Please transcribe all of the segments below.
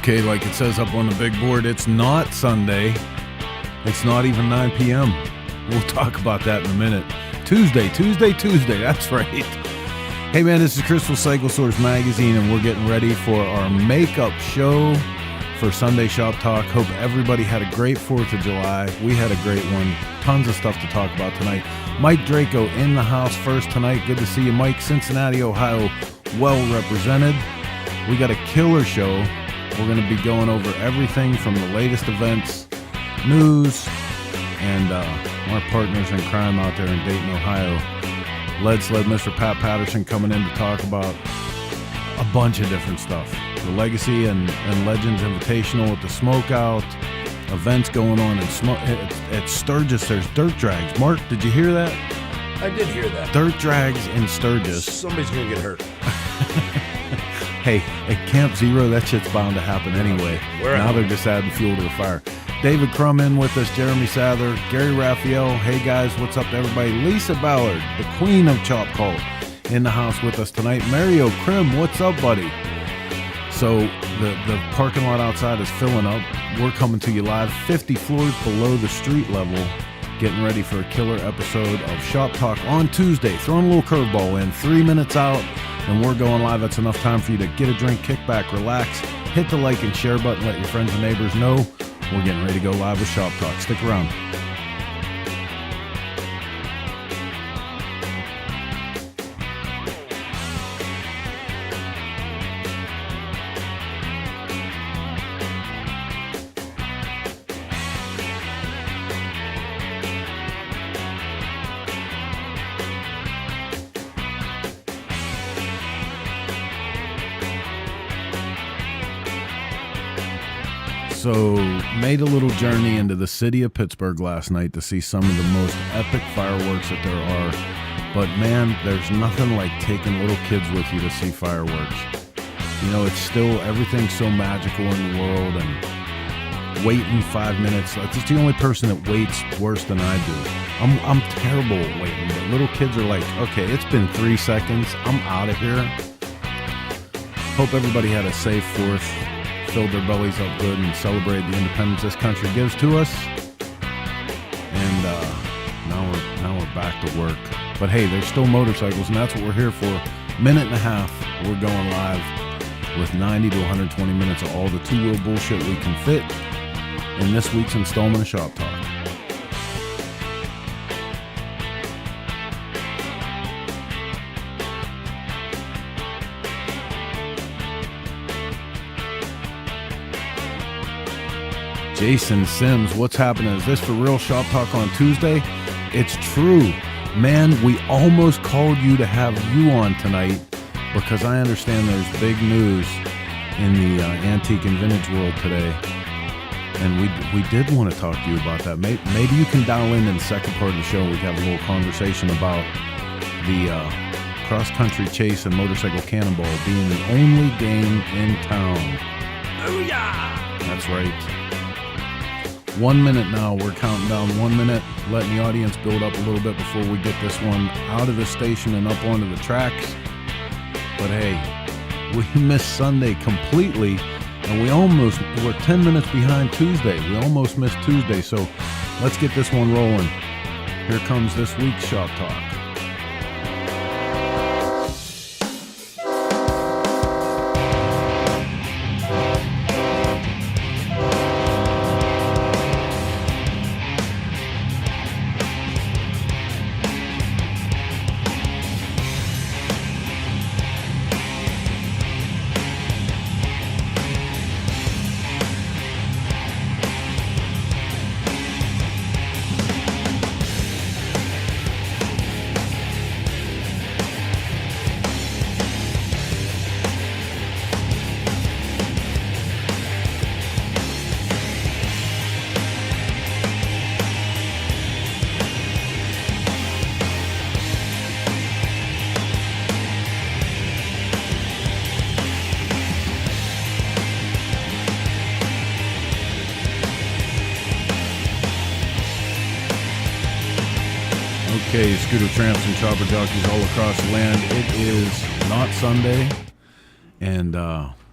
Okay, like it says up on the big board, it's not Sunday. It's not even 9 p.m. We'll talk about that in a minute. Tuesday, that's right. Hey man, this is Crystal Cycle Source Magazine, and we're getting ready for our makeup show for Sunday Shop Talk. Hope everybody had a great 4th of July. We had a great one. Tons of stuff to talk about tonight. Mike Draco in the house first tonight. Good to see you, Mike. Cincinnati, Ohio, well represented. We got a killer show. We're going to be going over everything from the latest events, news, and our partners in crime out there in Dayton, Ohio. Sled, Mr. Pat Patterson coming in to talk about a bunch of different stuff. The Legacy and Legends Invitational with the SmokeOut, events going on at Sturgis. There's dirt drags. Mark, did you hear that? I did hear that. Dirt drags in Sturgis. Somebody's going to get hurt. Hey, at Camp Zero, that shit's bound to happen anyway. Now they're just adding fuel to the fire. David Crum in with us, Jeremy Sather, Gary Raphael. Hey guys, what's up to everybody? Lisa Ballard, the queen of Chop Cult, in the house with us tonight. Mario Krim, what's up, buddy? So the parking lot outside is filling up. We're coming to you live 50 floors below the street level, getting ready for a killer episode of Shop Talk on Tuesday. Throwing a little curveball in, 3 minutes out, and we're going live. That's enough time for you to get a drink, kick back, relax, hit the like and share button, let your friends and neighbors know we're getting ready to go live with Shop Talk. Stick around. So, made a little journey into the city of Pittsburgh last night to see some of the most epic fireworks that there are. But man, there's nothing like taking little kids with you to see fireworks. You know, it's still, everything's so magical in the world, and waiting 5 minutes, it's just the only person that waits worse than I do. I'm terrible at waiting, but little kids are like, okay, it's been 3 seconds, I'm out of here. Hope everybody had a safe 4th. Filled their bellies up good and celebrated the independence this country gives to us. And now we're back to work. But hey, there's still motorcycles, and that's what we're here for. Minute and a half, we're going live with 90 to 120 minutes of all the two-wheel bullshit we can fit in this week's installment of Shop Talk. Jason Sims, what's happening? Is this for real Shop Talk on Tuesday? It's true. Man, we almost called you to have you on tonight because I understand there's big news in the antique and vintage world today. And we did want to talk to you about that. Maybe you can dial in the second part of the show. We can have a little conversation about the cross-country chase and motorcycle cannonball being the only game in town. Booyah! That's right. 1 minute now. We're counting down 1 minute, letting the audience build up a little bit before we get this one out of the station and up onto the tracks. But hey, we missed Sunday completely, and we're 10 minutes behind Tuesday. We almost missed Tuesday, so let's get this one rolling. Here comes this week's Shop Talk. Okay, scooter tramps and chopper jockeys all across the land. It is not Sunday, and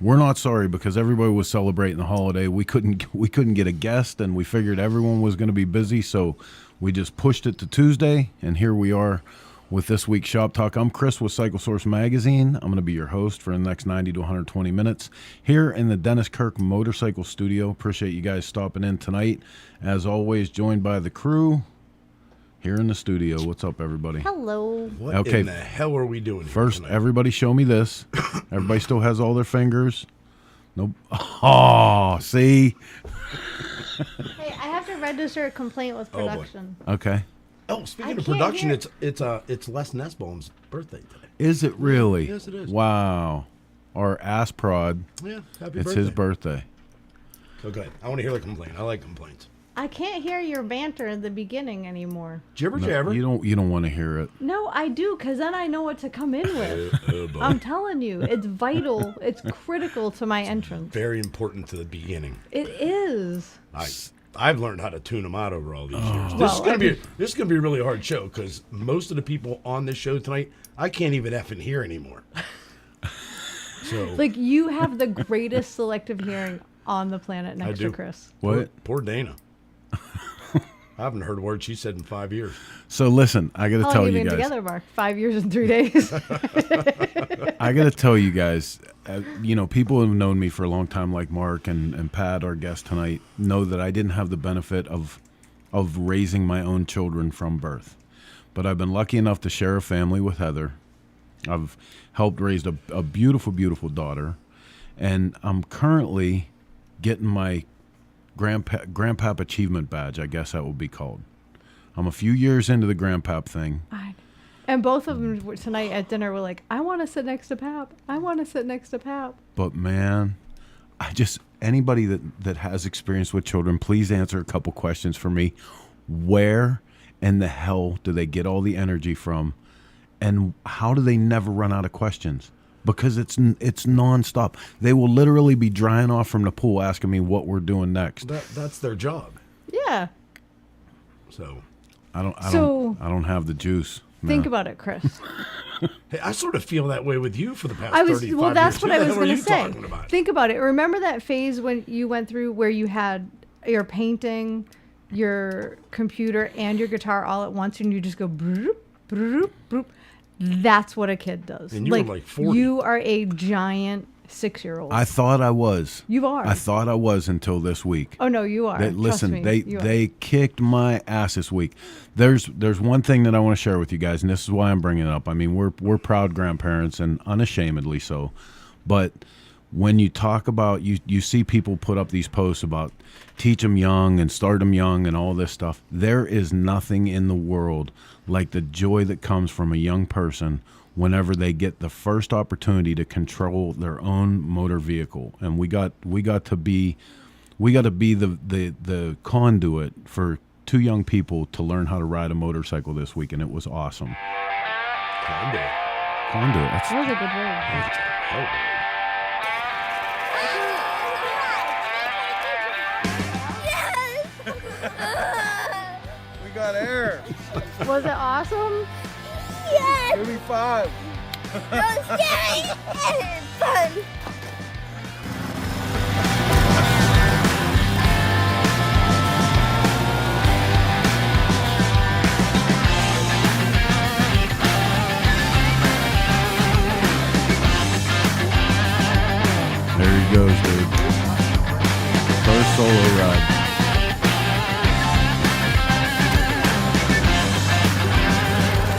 We're not sorry because everybody was celebrating the holiday. We couldn't get a guest, and we figured everyone was going to be busy, so we just pushed it to Tuesday, and here we are with this week's Shop Talk. I'm Chris with Cycle Source Magazine. I'm going to be your host for the next 90 to 120 minutes here in the Dennis Kirk Motorcycle Studio. Appreciate you guys stopping in tonight. As always, joined by the crew here in the studio. What's up, everybody? Hello. What in the hell are we doing here First, tonight? everybody show me this. Everybody still has all their fingers. Nope. Oh, see? Hey, I have to register a complaint with boy. production. Okay. Oh, speaking I of can't production, hear. it's Les Nesbaum's birthday today. Is it really? Yes, it is. Wow. Our ass prod. Yeah, happy It's birthday. his birthday. So good. I want to hear the complaint. I like complaints. I can't hear your banter in the beginning anymore. Jibber No, jabber. you don't want to hear it. No, I do, because then I know what to come in with. Boy. I'm telling you, it's vital. It's critical to my entrance. Very important to the beginning. It is. I've learned how to tune them out over all these years. This Well, is gonna be a really hard show because most of the people on this show tonight, I can't even effing hear anymore. So Like, you have the greatest selective hearing on the planet next to do. Chris. What? Poor Dana. I haven't heard a word she said in 5 years. So listen, I got to How long tell have you you been guys. together, Mark? 5 years and 3 days. I got to tell you guys, people who have known me for a long time, like Mark and Pat, our guest tonight, know that I didn't have the benefit of raising my own children from birth. But I've been lucky enough to share a family with Heather. I've helped raise a beautiful, beautiful daughter. And I'm currently getting my Grandpap Achievement Badge, I guess that will be called. I'm a few years into the Grandpap thing. And both of them tonight at dinner were like, I want to sit next to Pap. I want to sit next to Pap. But man, anybody that has experience with children, please answer a couple questions for me. Where in the hell do they get all the energy from? And how do they never run out of questions? Because it's nonstop. They will literally be drying off from the pool asking me what we're doing next. That's their job. Yeah. So I don't have the juice. Think No. about it, Chris. hey, I sort of feel that way with you for the past 35 years. Well, that's what I was going to say. Think about it. Remember that phase when you went through where you had your painting, your computer, and your guitar all at once, and you just go broop, broop, broop. That's what a kid does. And you were like 40. You are a giant 6-year-old. I thought I was. You are. I thought I was until this week. Oh no, you are. Listen, Trust me, you are. they kicked my ass this week. There's one thing that I want to share with you guys, and this is why I'm bringing it up. I mean, we're proud grandparents and unashamedly so, but when you talk about you see people put up these posts about teach them young and start them young and all this stuff. There is nothing in the world like the joy that comes from a young person whenever they get the first opportunity to control their own motor vehicle. And we got to be the conduit for two young people to learn how to ride a motorcycle this week, and it was awesome. Conduit. That was a good word. That's a hell of a word. We got air. Was it awesome? Yes! Give me 5. That was scary and fun. There he goes, dude. First solo ride.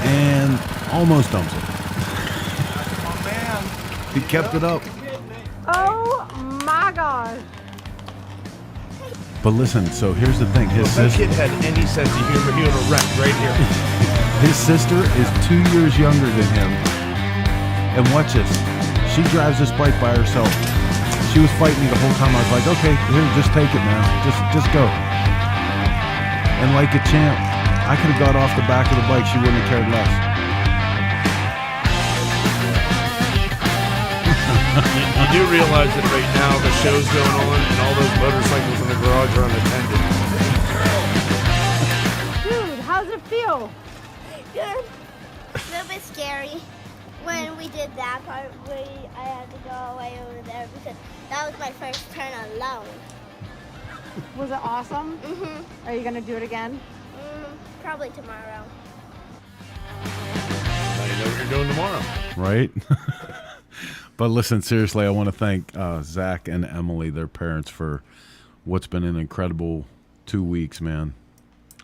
And almost dumps it. Oh, man. He kept it up. Oh my gosh. But listen, so here's the thing. His If that sister, kid had any sense of humor, he would have wrecked right here. his sister is 2 years younger than him. And watch this. She drives this bike by herself. She was fighting me the whole time. I was like, okay, here, just take it, man. Just go. And like a champ, I could have got off the back of the bike. She wouldn't have cared less. You do realize that right now the show's going on and all those motorcycles in the garage are unattended. Dude, how's it feel? Good. A little bit scary. when we did that part, I had to go way over there because that was my first turn alone. Was it awesome? Mm-hmm. Are you gonna do it again? Probably tomorrow. Now you know what you're doing tomorrow. Right? But listen, seriously, I want to thank Zach and Emily, their parents, for what's been an incredible 2 weeks, man.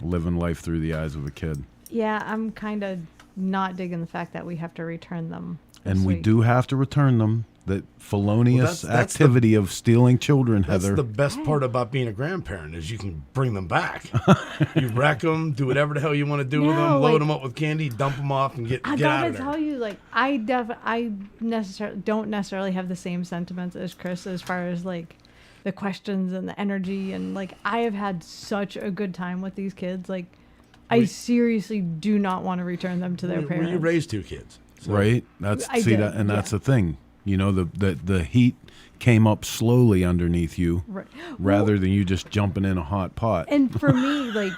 Living life through the eyes of a kid. Yeah, I'm kind of not digging the fact that we have to return them. And we do have to return them. That felonious that's activity of stealing children, That's Heather. the best part about being a grandparent is you can bring them back. You wreck them, do whatever the hell you want to do with them, No, load like- them up with candy, dump them off, and get I out gotta of there. tell you, like, I don't necessarily have the same sentiments as Chris as far as like the questions and the energy, and like I have had such a good time with these kids. Like, I seriously do not want to return them to their Well, parents. you raised 2 kids. So Right? That's I see did, that, and that's yeah. the thing. You know, the heat came up slowly underneath you, Right. rather than you just jumping in a hot pot. And for me, like,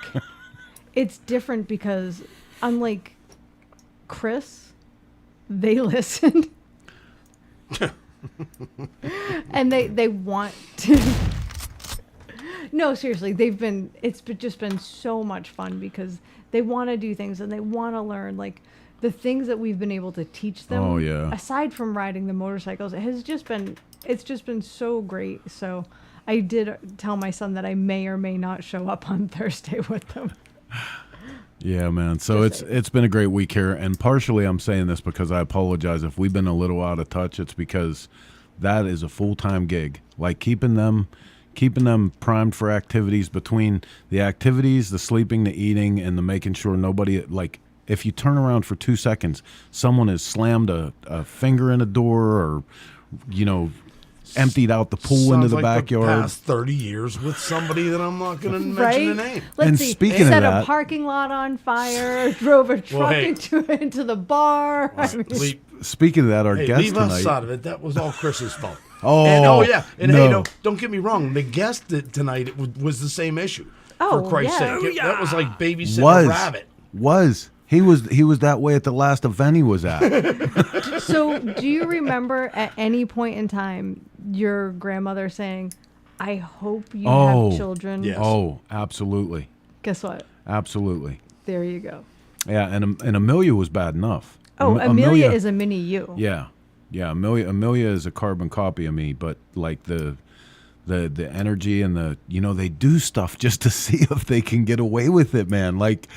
it's different because unlike Chris, they listen. And they want to. No, seriously, just been so much fun because they want to do things and they want to learn, like, the things that we've been able to teach them. Oh, yeah. Aside from riding the motorcycles, it's just been so great. So I did tell my son that I may or may not show up on Thursday with them. Yeah, man. So it's been a great week here, and partially I'm saying this because I apologize if we've been a little out of touch. It's because that is a full-time gig. Like keeping them primed for activities, between the activities, the sleeping, the eating, and the making sure nobody, like, if you turn around for 2 seconds, someone has slammed a finger in a door or, you know, emptied out the pool into Sounds the like backyard. The past 30 years with somebody that I'm not going to mention Right? the name. Let's And see. speaking of Set that- a parking lot on fire, drove a truck hey. into the bar. I mean, Speaking of that, our guest leave us tonight. out of it. That was all Chris's fault. Oh, And, yeah. And no. hey, don't get me wrong. The guest tonight was the same issue. Oh, for Christ's yeah. sake. That was like babysitting a rabbit. He was that way at the last event he was at. So, do you remember at any point in time your grandmother saying, "I hope you have children"? Yes. Oh, absolutely, Guess what? absolutely. There you go. Yeah, and Amelia was bad enough. Oh, Amelia is a mini you. Yeah. Amelia is a carbon copy of me, but like the energy and the, you know, they do stuff just to see if they can get away with it, man. Like,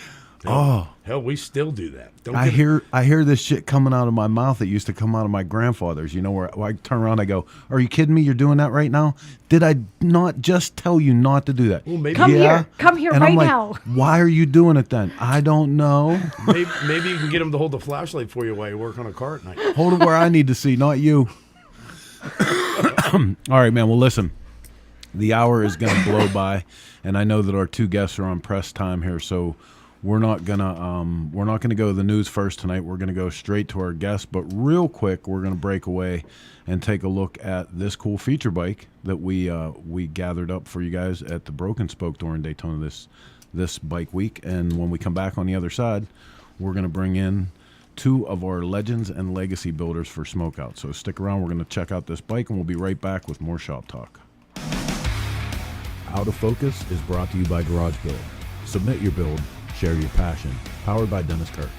Hell, we still do that. I hear this shit coming out of my mouth that used to come out of my grandfather's, you know, where I turn around and I go, "Are you kidding me? You're doing that right now? Did I not just tell you not to do that?" Well, maybe Come here And right I'm like, now. "Why are you doing it then?" "I don't know." maybe you can get him to hold the flashlight for you while you work on a car at night. Hold it where I need to see, not you. All right, man. Well, listen, the hour is going to blow by, and I know that our 2 guests are on press time here, so we're not gonna go to the news first tonight. We're gonna go straight to our guests, but real quick, we're gonna break away and take a look at this cool feature bike that we gathered up for you guys at the Broken Spoke Door in Daytona this bike week. And when we come back on the other side, we're gonna bring in 2 of our legends and legacy builders for SmokeOut. So stick around. We're going to check out this bike, and we'll be right back with more Shop Talk. Out of Focus is brought to you by Garage Build. Submit your build, share your passion. Powered by Dennis Kirk.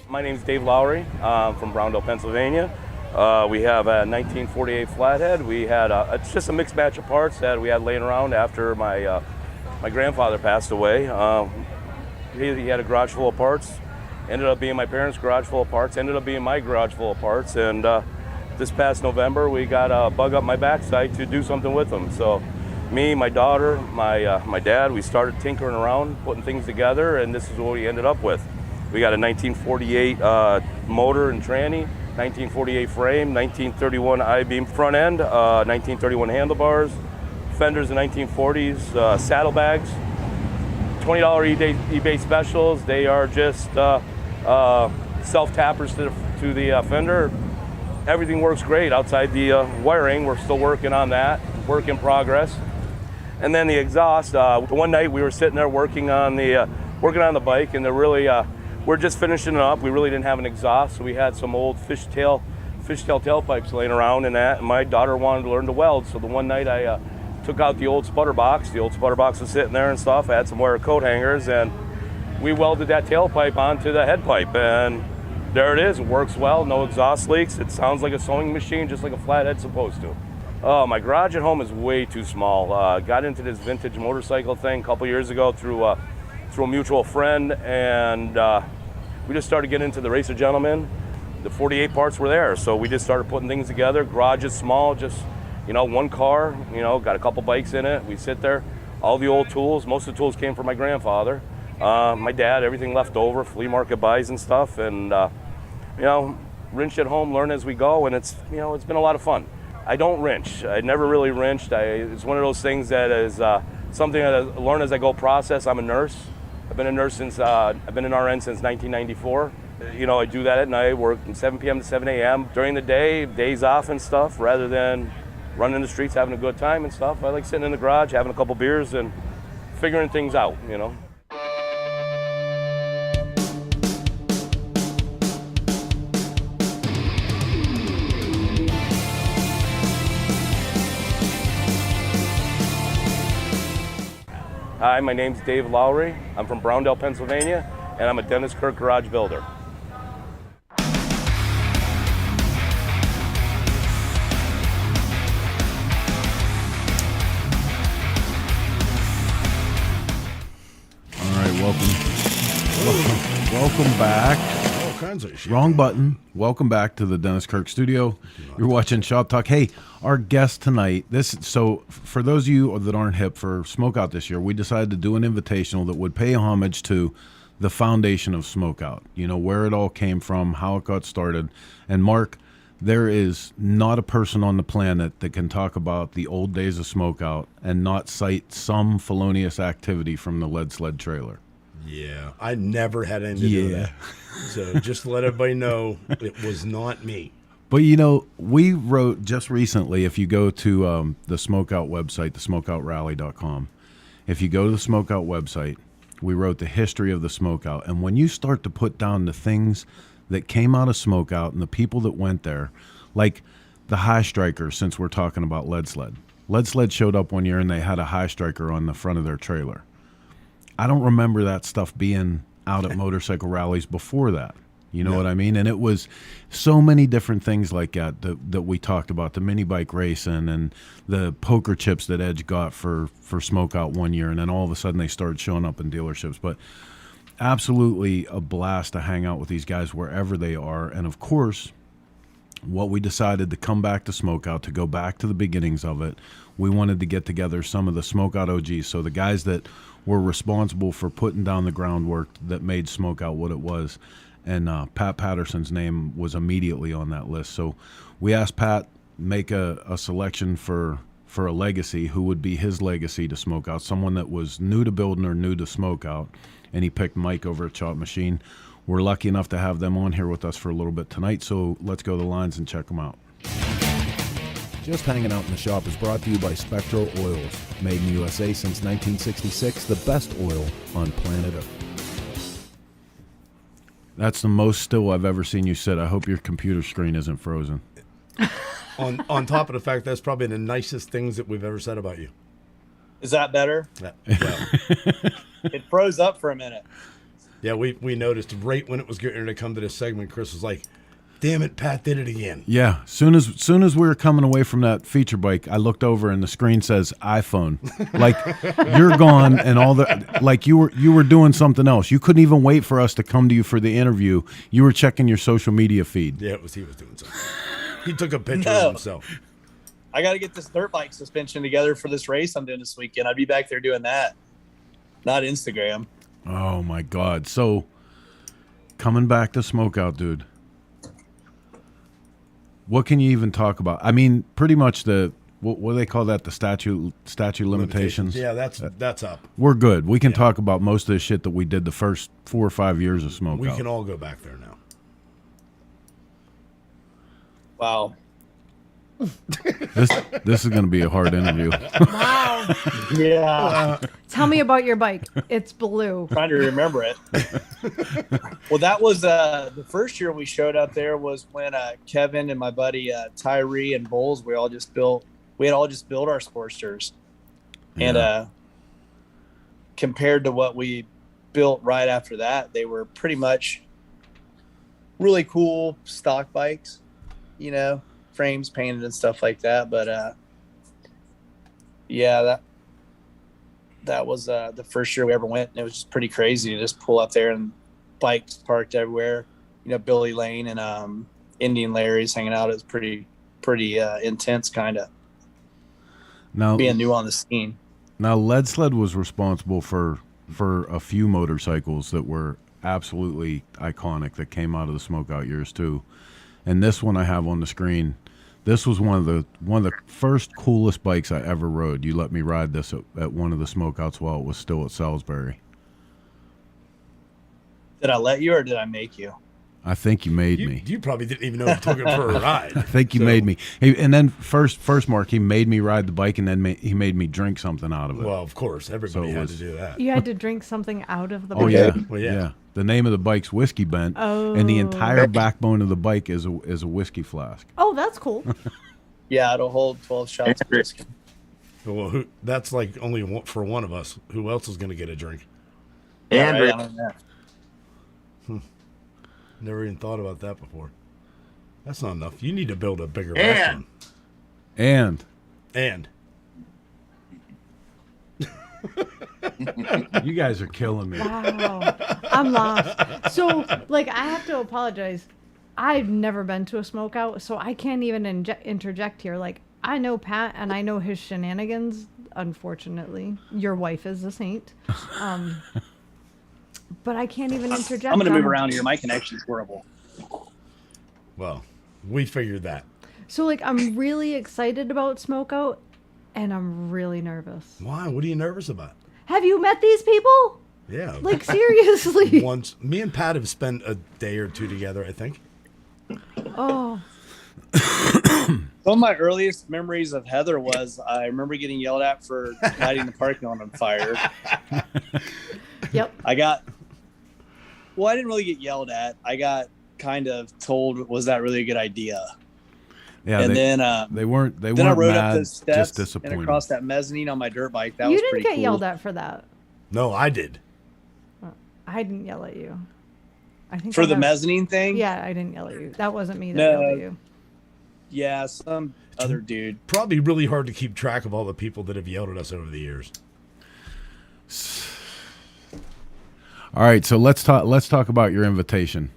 My name's Dave Lowry. I'm from Browndale, Pennsylvania. We have a 1948 Flathead. We had it's just a mixed batch of parts that we had laying around after my grandfather passed away. He had a garage full of parts. Ended up being my parents' garage full of parts. Ended up being my garage full of parts. And this past November, we got a bug up my backside to do something with them. So me, my daughter, my dad, we started tinkering around, putting things together, and this is what we ended up with. We got a 1948 motor and tranny, 1948 frame, 1931 I-beam front end, 1931 handlebars, fenders in 1940s, saddlebags, $20 eBay specials. They are just self-tappers to the fender. Everything works great outside the wiring. We're still working on that, work in progress. And then the exhaust. One night we were sitting there working on the bike, and we're just finishing it up. We really didn't have an exhaust, so we had some old fishtail tailpipes laying around in that. And my daughter wanted to learn to weld, so the one night I took out the old sputter box. The old sputter box was sitting there and stuff. I had some wire coat hangers, and we welded that tailpipe onto the head pipe, and there it is. It works well, no exhaust leaks. It sounds like a sewing machine, just like a flathead's supposed to. Oh, my garage at home is way too small. Got into this vintage motorcycle thing a couple years ago through a mutual friend, and we just started getting into the Racer Gentleman. The 48 parts were there, so we just started putting things together. Garage is small, just, one car, got a couple bikes in it. We sit there, all the old tools. Most of the tools came from my grandfather. My dad, everything left over, flea market buys and stuff, and wrench at home, learn as we go, and it's been a lot of fun. I don't wrench. I never really wrenched. It's one of those things that is something that I learn as I go process. I'm a nurse. I've been a nurse since, I've been an RN since 1994. I do that at night, work from 7 p.m. to 7 a.m. During the day, days off and stuff, rather than running the streets, having a good time and stuff. I like sitting in the garage, having a couple beers and figuring things out, Hi, my name's Dave Lowry. I'm from Browndale, Pennsylvania, and I'm a Dennis Kirk garage builder. All right, welcome back. All kinds of shit. Wrong button. Welcome back to the Dennis Kirk studio. You're watching Shop Talk. Hey, our guest tonight, so for those of you that aren't hip, for SmokeOut this year, we decided to do an invitational that would pay homage to the foundation of SmokeOut, where it all came from, how it got started. And Mark, there is not a person on the planet that can talk about the old days of SmokeOut and not cite some felonious activity from the Lead Sled trailer. Yeah, I never had anything to do with that. So just to let everybody know, it was not me. But, we wrote just recently, if you go to the SmokeOut website, the smokeoutrally.com, if you go to the SmokeOut website, we wrote the history of the SmokeOut. And when you start to put down the things that came out of SmokeOut and the people that went there, like the high striker, since we're talking about Lead Sled. Lead Sled showed up one year and they had a high striker on the front of their trailer. I don't remember that stuff being out at motorcycle rallies before that. You know what I mean? And it was so many different things like that we talked about, the mini bike racing and the poker chips that Edge got for SmokeOut one year, and then all of a sudden they started showing up in dealerships. But absolutely a blast to hang out with these guys wherever they are. And of course, what we decided to come back to SmokeOut, to go back to the beginnings of it, we wanted to get together some of the SmokeOut OGs, so the guys that were responsible for putting down the groundwork that made SmokeOut what it was. And Pat Patterson's name was immediately on that list. So we asked Pat make a selection for a legacy, who would be his legacy to SmokeOut, someone that was new to building or new to SmokeOut, and he picked Mike over at Chop Machine. We're lucky enough to have them on here with us for a little bit tonight, so let's go to the lines and check them out. Just Hanging Out in the Shop is brought to you by Spectro Oils. Made in the USA since 1966, the best oil on planet Earth. That's the most still I've ever seen you sit. I hope your computer screen isn't frozen. On top of the fact, that's probably the nicest things that we've ever said about you. Is that better? Yeah. It froze up for a minute. Yeah, we noticed right when it was getting ready to come to this segment, Chris was like, damn it, Pat did it again. Yeah, soon as we were coming away from that feature bike, I looked over and the screen says iPhone. Like you're gone, and you were doing something else. You couldn't even wait for us to come to you for the interview. You were checking your social media feed. Yeah, he was doing something. He took a picture of himself. I got to get this dirt bike suspension together for this race I'm doing this weekend. I'd be back there doing that, not Instagram. Oh my God! So coming back to SmokeOut, dude. What can you even talk about? I mean, pretty much the what do they call that? The statute limitations. Yeah, that's up. We're good. We can talk about most of the shit that we did the first 4 or 5 years of SmokeOut. We can all go back there now. Wow. This is going to be a hard interview. Wow. Yeah. Tell me about your bike. It's blue. Trying to remember it. Well, that was the first year we showed up there was when Kevin and my buddy Tyree and Bowles, we had all just built our Sportsters. And compared to what we built right after that, they were pretty much really cool stock bikes, you know, frames painted and stuff like that. But yeah, that was the first year we ever went, and it was just pretty crazy to just pull up there and bikes parked everywhere. You know, Billy Lane and Indian Larry's hanging out. It was pretty intense, kind of. Now, being new on the scene. Now, Lead Sled was responsible for a few motorcycles that were absolutely iconic that came out of the SmokeOut years too. And this one I have on the screen. This was one of the first coolest bikes I ever rode. You let me ride this at one of the SmokeOuts while it was still at Salisbury. Did I let you or did I make you? I think you made me. You probably didn't even know you took it for a ride. I think you made me. And then first, Mark, he made me ride the bike, and then he made me drink something out of it. Well, of course, everybody had to do that. You had to drink something out of the bike. Oh yeah, Well, yeah. The name of the bike's Whiskey Bent, and the entire backbone of the bike is a whiskey flask. Oh, that's cool. Yeah, it'll hold 12 shots of whiskey. Well, that's like only for one of us. Who else is going to get a drink? Andrew. Never even thought about that before. That's not enough. You need to build a bigger backbone. And you guys are killing me. Wow. I'm lost. So, like, I have to apologize. I've never been to a SmokeOut, so I can't even interject here. Like, I know Pat, and I know his shenanigans, unfortunately. Your wife is a saint. But I can't even interject. I'm going to move around here. My connection's horrible. Well, we figured that. So, like, I'm really excited about SmokeOut, and I'm really nervous. Why? What are you nervous about? Have you met these people? Yeah. Like, seriously? Once. Me and Pat have spent a day or two together, I think. Oh. Some of my earliest memories of Heather was I remember getting yelled at for lighting the parking lot on fire. Yep. I didn't really get yelled at. I got kind of told, was that really a good idea? Yeah, and then they weren't then I rode mad, up the steps just and disappointed. across that mezzanine on my dirt bike. That You was didn't pretty get cool. yelled at for that. No, I did. I didn't yell at you. I think For the mezzanine thing? Yeah, I didn't yell at you. That wasn't me that No. yelled at you. Yeah, some other dude. Probably really hard to keep track of all the people that have yelled at us over the years. All right, so let's talk about your invitation.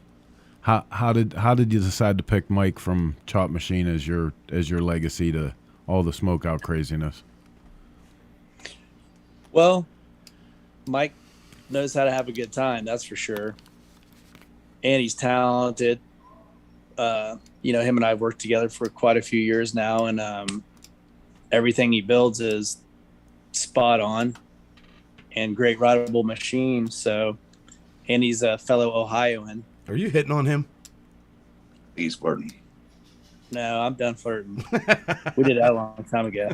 How did you decide to pick Mike from Chop Machine as your legacy to all the SmokeOut craziness? Well, Mike knows how to have a good time, that's for sure. And he's talented. You know, him and I have worked together for quite a few years now, and everything he builds is spot on and great rideable machine. So, and he's a fellow Ohioan. Are you hitting on him? He's flirting. No, I'm done flirting. We did that a long time ago.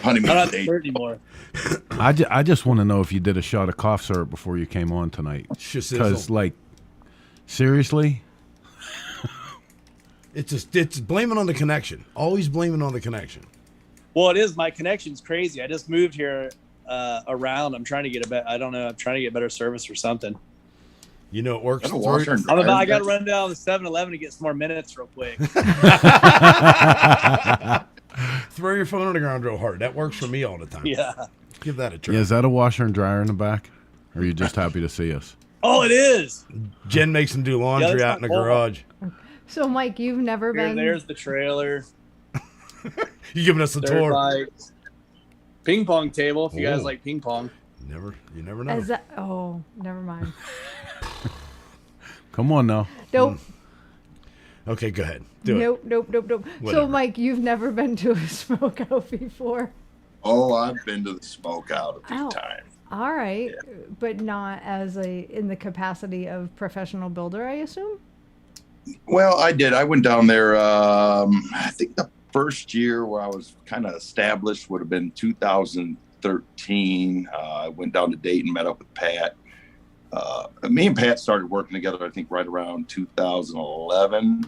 Honeymoon I'm not date. flirting anymore. I just want to know if you did a shot of cough syrup before you came on tonight. Because, like, seriously? It's blaming on the connection. Always blaming on the connection. Well, it is. My connection's crazy. I just moved here around. I'm trying to get I don't know. I'm trying to get better service or something. You know, it works. I got to run down to 7-Eleven to get some more minutes real quick. Throw your phone on the ground real hard. That works for me all the time. Yeah. Give that a try. Yeah, is that a washer and dryer in the back? Or are you just happy to see us? Oh, it is. Jen makes him do laundry out in the garage. So, Mike, you've never been. There's the trailer. You giving us a tour? Bikes. Ping pong table. If you guys like ping pong. You never know. Oh, never mind. Come on now. Nope. Okay, go ahead. Do it. Nope. So, Whatever. Mike, you've never been to a SmokeOut before. Oh, I've been to the SmokeOut a few Oh. times. All right, but not as in the capacity of professional builder, I assume. Well, I did. I went down there. I think the first year where I was kind of established would have been 2013. I went down to Dayton, met up with Pat. Me and Pat started working together, I think, right around 2011.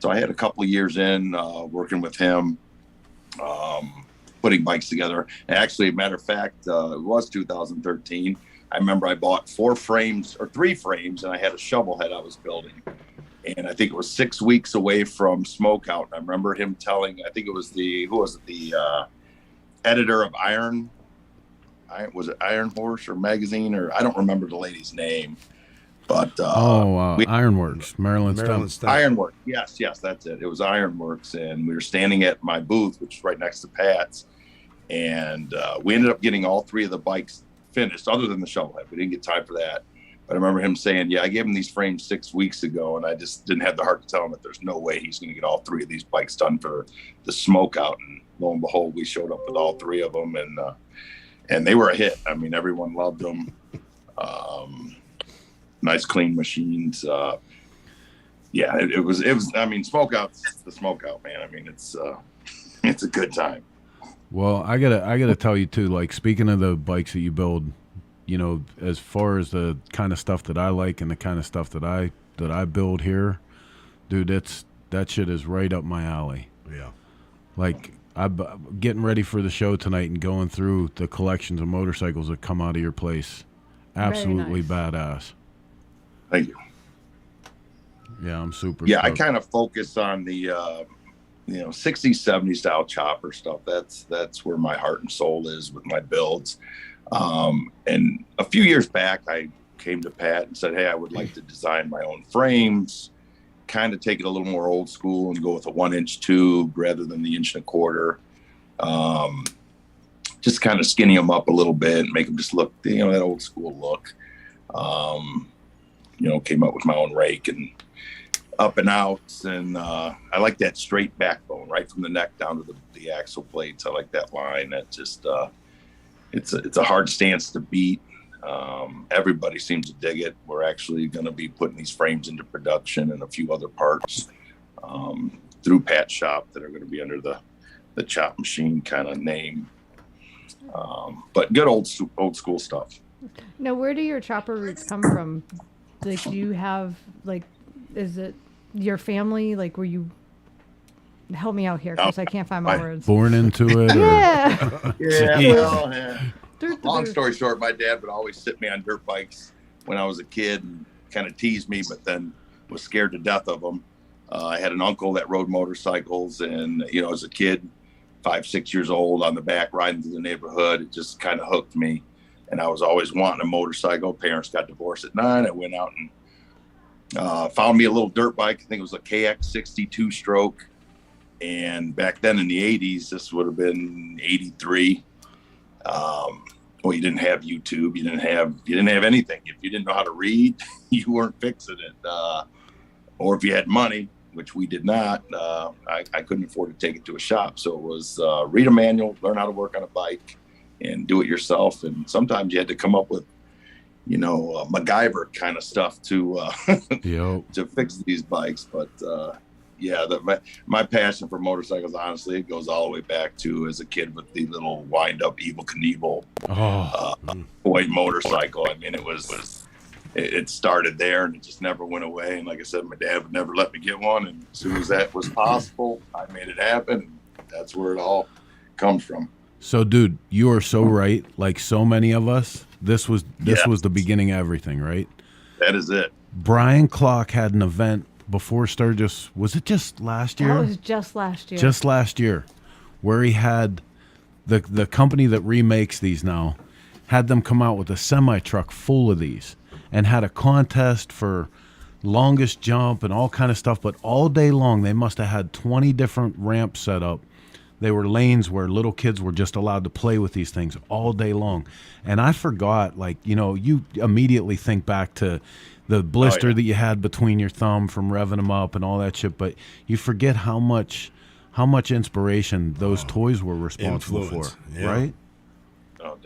So I had a couple of years in working with him, putting bikes together. And actually, matter of fact, it was 2013. I remember I bought 3 frames, and I had a shovel head I was building. And I think it was 6 weeks away from SmokeOut. I remember him telling, I think it was the editor of Iron Horse or magazine, or I don't remember the lady's name. But Ironworks, Maryland Stump. Ironworks, yes, that's it. It was Ironworks, and we were standing at my booth, which is right next to Pat's, and we ended up getting all 3 of the bikes finished, other than the shovel head. We didn't get time for that. But I remember him saying, "Yeah, I gave him these frames 6 weeks ago, and I just didn't have the heart to tell him that there's no way he's going to get all 3 of these bikes done for the SmokeOut." And lo and behold, we showed up with all 3 of them, and they were a hit. I mean, everyone loved them. Nice, clean machines. It was. I mean, SmokeOut's the SmokeOut, man. I mean, it's a good time. Well, I gotta tell you too. Like, speaking of the bikes that you build, you know, as far as the kind of stuff that I like and the kind of stuff that I build here, dude, that shit is right up my alley. Yeah. Like, I'm getting ready for the show tonight and going through the collections of motorcycles that come out of your place. Absolutely badass. Thank you. Yeah, I'm super. Yeah, stoked. I kind of focus on the 60s, 70s style chopper stuff. That's where my heart and soul is with my builds. And a few years back, I came to Pat and said, "Hey, I would like to design my own frames, kind of take it a little more old school and go with a 1-inch tube rather than the 1.25 inch. Just kind of skinny them up a little bit and make them just look, that old school look." Came up with my own rake and up and outs, and I like that straight backbone right from the neck down to the axle plates. I like that line. That just it's a hard stance to beat. Everybody seems to dig it. We're actually going to be putting these frames into production and a few other parts through Pat's shop that are going to be under the Chop Machine kind of name. But good old school stuff. Now, where do your chopper roots come from? Like, do you have, like, is it your family? Like, were you, help me out here because I can't find my words. Born into it? Yeah. Yeah. Long story short, my dad would always sit me on dirt bikes when I was a kid and kind of teased me, but then was scared to death of them. I had an uncle that rode motorcycles, and, as a kid, 5, 6 years old, on the back riding through the neighborhood, it just kind of hooked me. And I was always wanting a motorcycle. Parents got divorced at 9. I went out and found me a little dirt bike. I think it was a KX 62 stroke. And back then in the 80s, this would have been 83. You didn't have YouTube. You didn't have anything. If you didn't know how to read, you weren't fixing it. Or if you had money, which we did not, I couldn't afford to take it to a shop. So it was read a manual, learn how to work on a bike, and do it yourself. And sometimes you had to come up with, MacGyver kind of stuff to to fix these bikes. But my passion for motorcycles, honestly, it goes all the way back to as a kid with the little wind-up Evel Knievel toy motorcycle. I mean, it started there, and it just never went away. And like I said, my dad would never let me get one. And as soon as that was possible, I made it happen. And that's where it all comes from. So, dude, you are so right. Like so many of us, this was the beginning of everything, right? That is it. Brian Clock had an event before Sturgis. Was it just last year? That was just last year. Just last year, where he had the company that remakes these now had them come out with a semi truck full of these and had a contest for longest jump and all kind of stuff. But all day long, they must have had 20 different ramps set up. They were lanes where little kids were just allowed to play with these things all day long. And I forgot, you immediately think back to the blister Oh, yeah. that you had between your thumb from revving them up and all that shit. But you forget how much inspiration those toys were responsible Influence, for, yeah. right? Oh,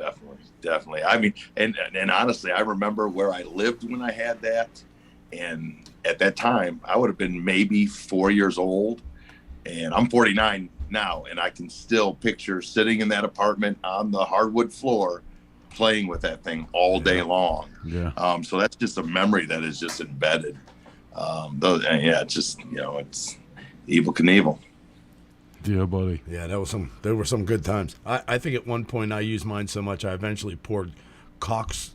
definitely. I mean, and honestly, I remember where I lived when I had that, and at that time, I would have been maybe 4 years old, and I'm 49 now, and I can still picture sitting in that apartment on the hardwood floor, playing with that thing all day long. Yeah. So that's just a memory that is just embedded. It's just it's Evel Knievel. Yeah, buddy. Yeah, there were some good times. I think at one point I used mine so much I eventually poured Cox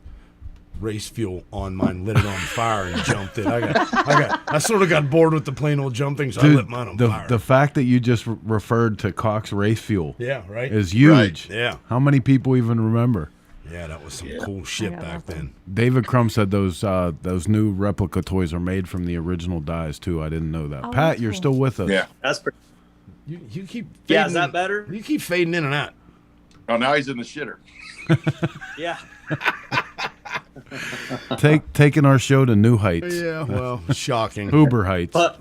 race fuel on mine, lit it on fire, and jumped in. I sort of got bored with the plain old jumping, so I lit mine on fire. The fact that you just referred to Cox race fuel right? is huge. Right. Yeah. How many people even remember? Yeah, that was some cool shit back then. David Crum said those new replica toys are made from the original dies too. I didn't know that. Oh, Pat, that's you're cool. still with us. Yeah. That's pretty. You keep fading, Yeah, is that better? You keep fading in and out. Oh, now he's in the shitter. Yeah. Taking our show to new heights. Yeah, well, shocking. Uber heights. But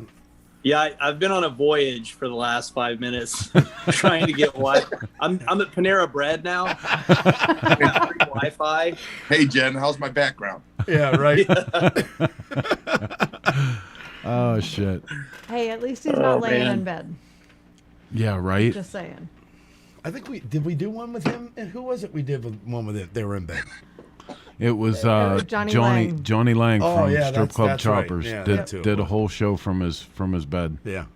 yeah, I've been on a voyage for the last 5 minutes trying to get Wi-Fi. I'm at Panera Bread now. I got free Wi-Fi. Hey, Jen, how's my background? Yeah, right. Oh shit. Hey, at least he's not laying man. in bed. Yeah, right. Just saying. I think we do one with him, and who was it? We did one with it. They were in bed. It was Johnny Lang. Johnny Lang Oh, from yeah, Strip that's Club right. Choppers Yeah, did that too. did a whole show from his bed. Yeah.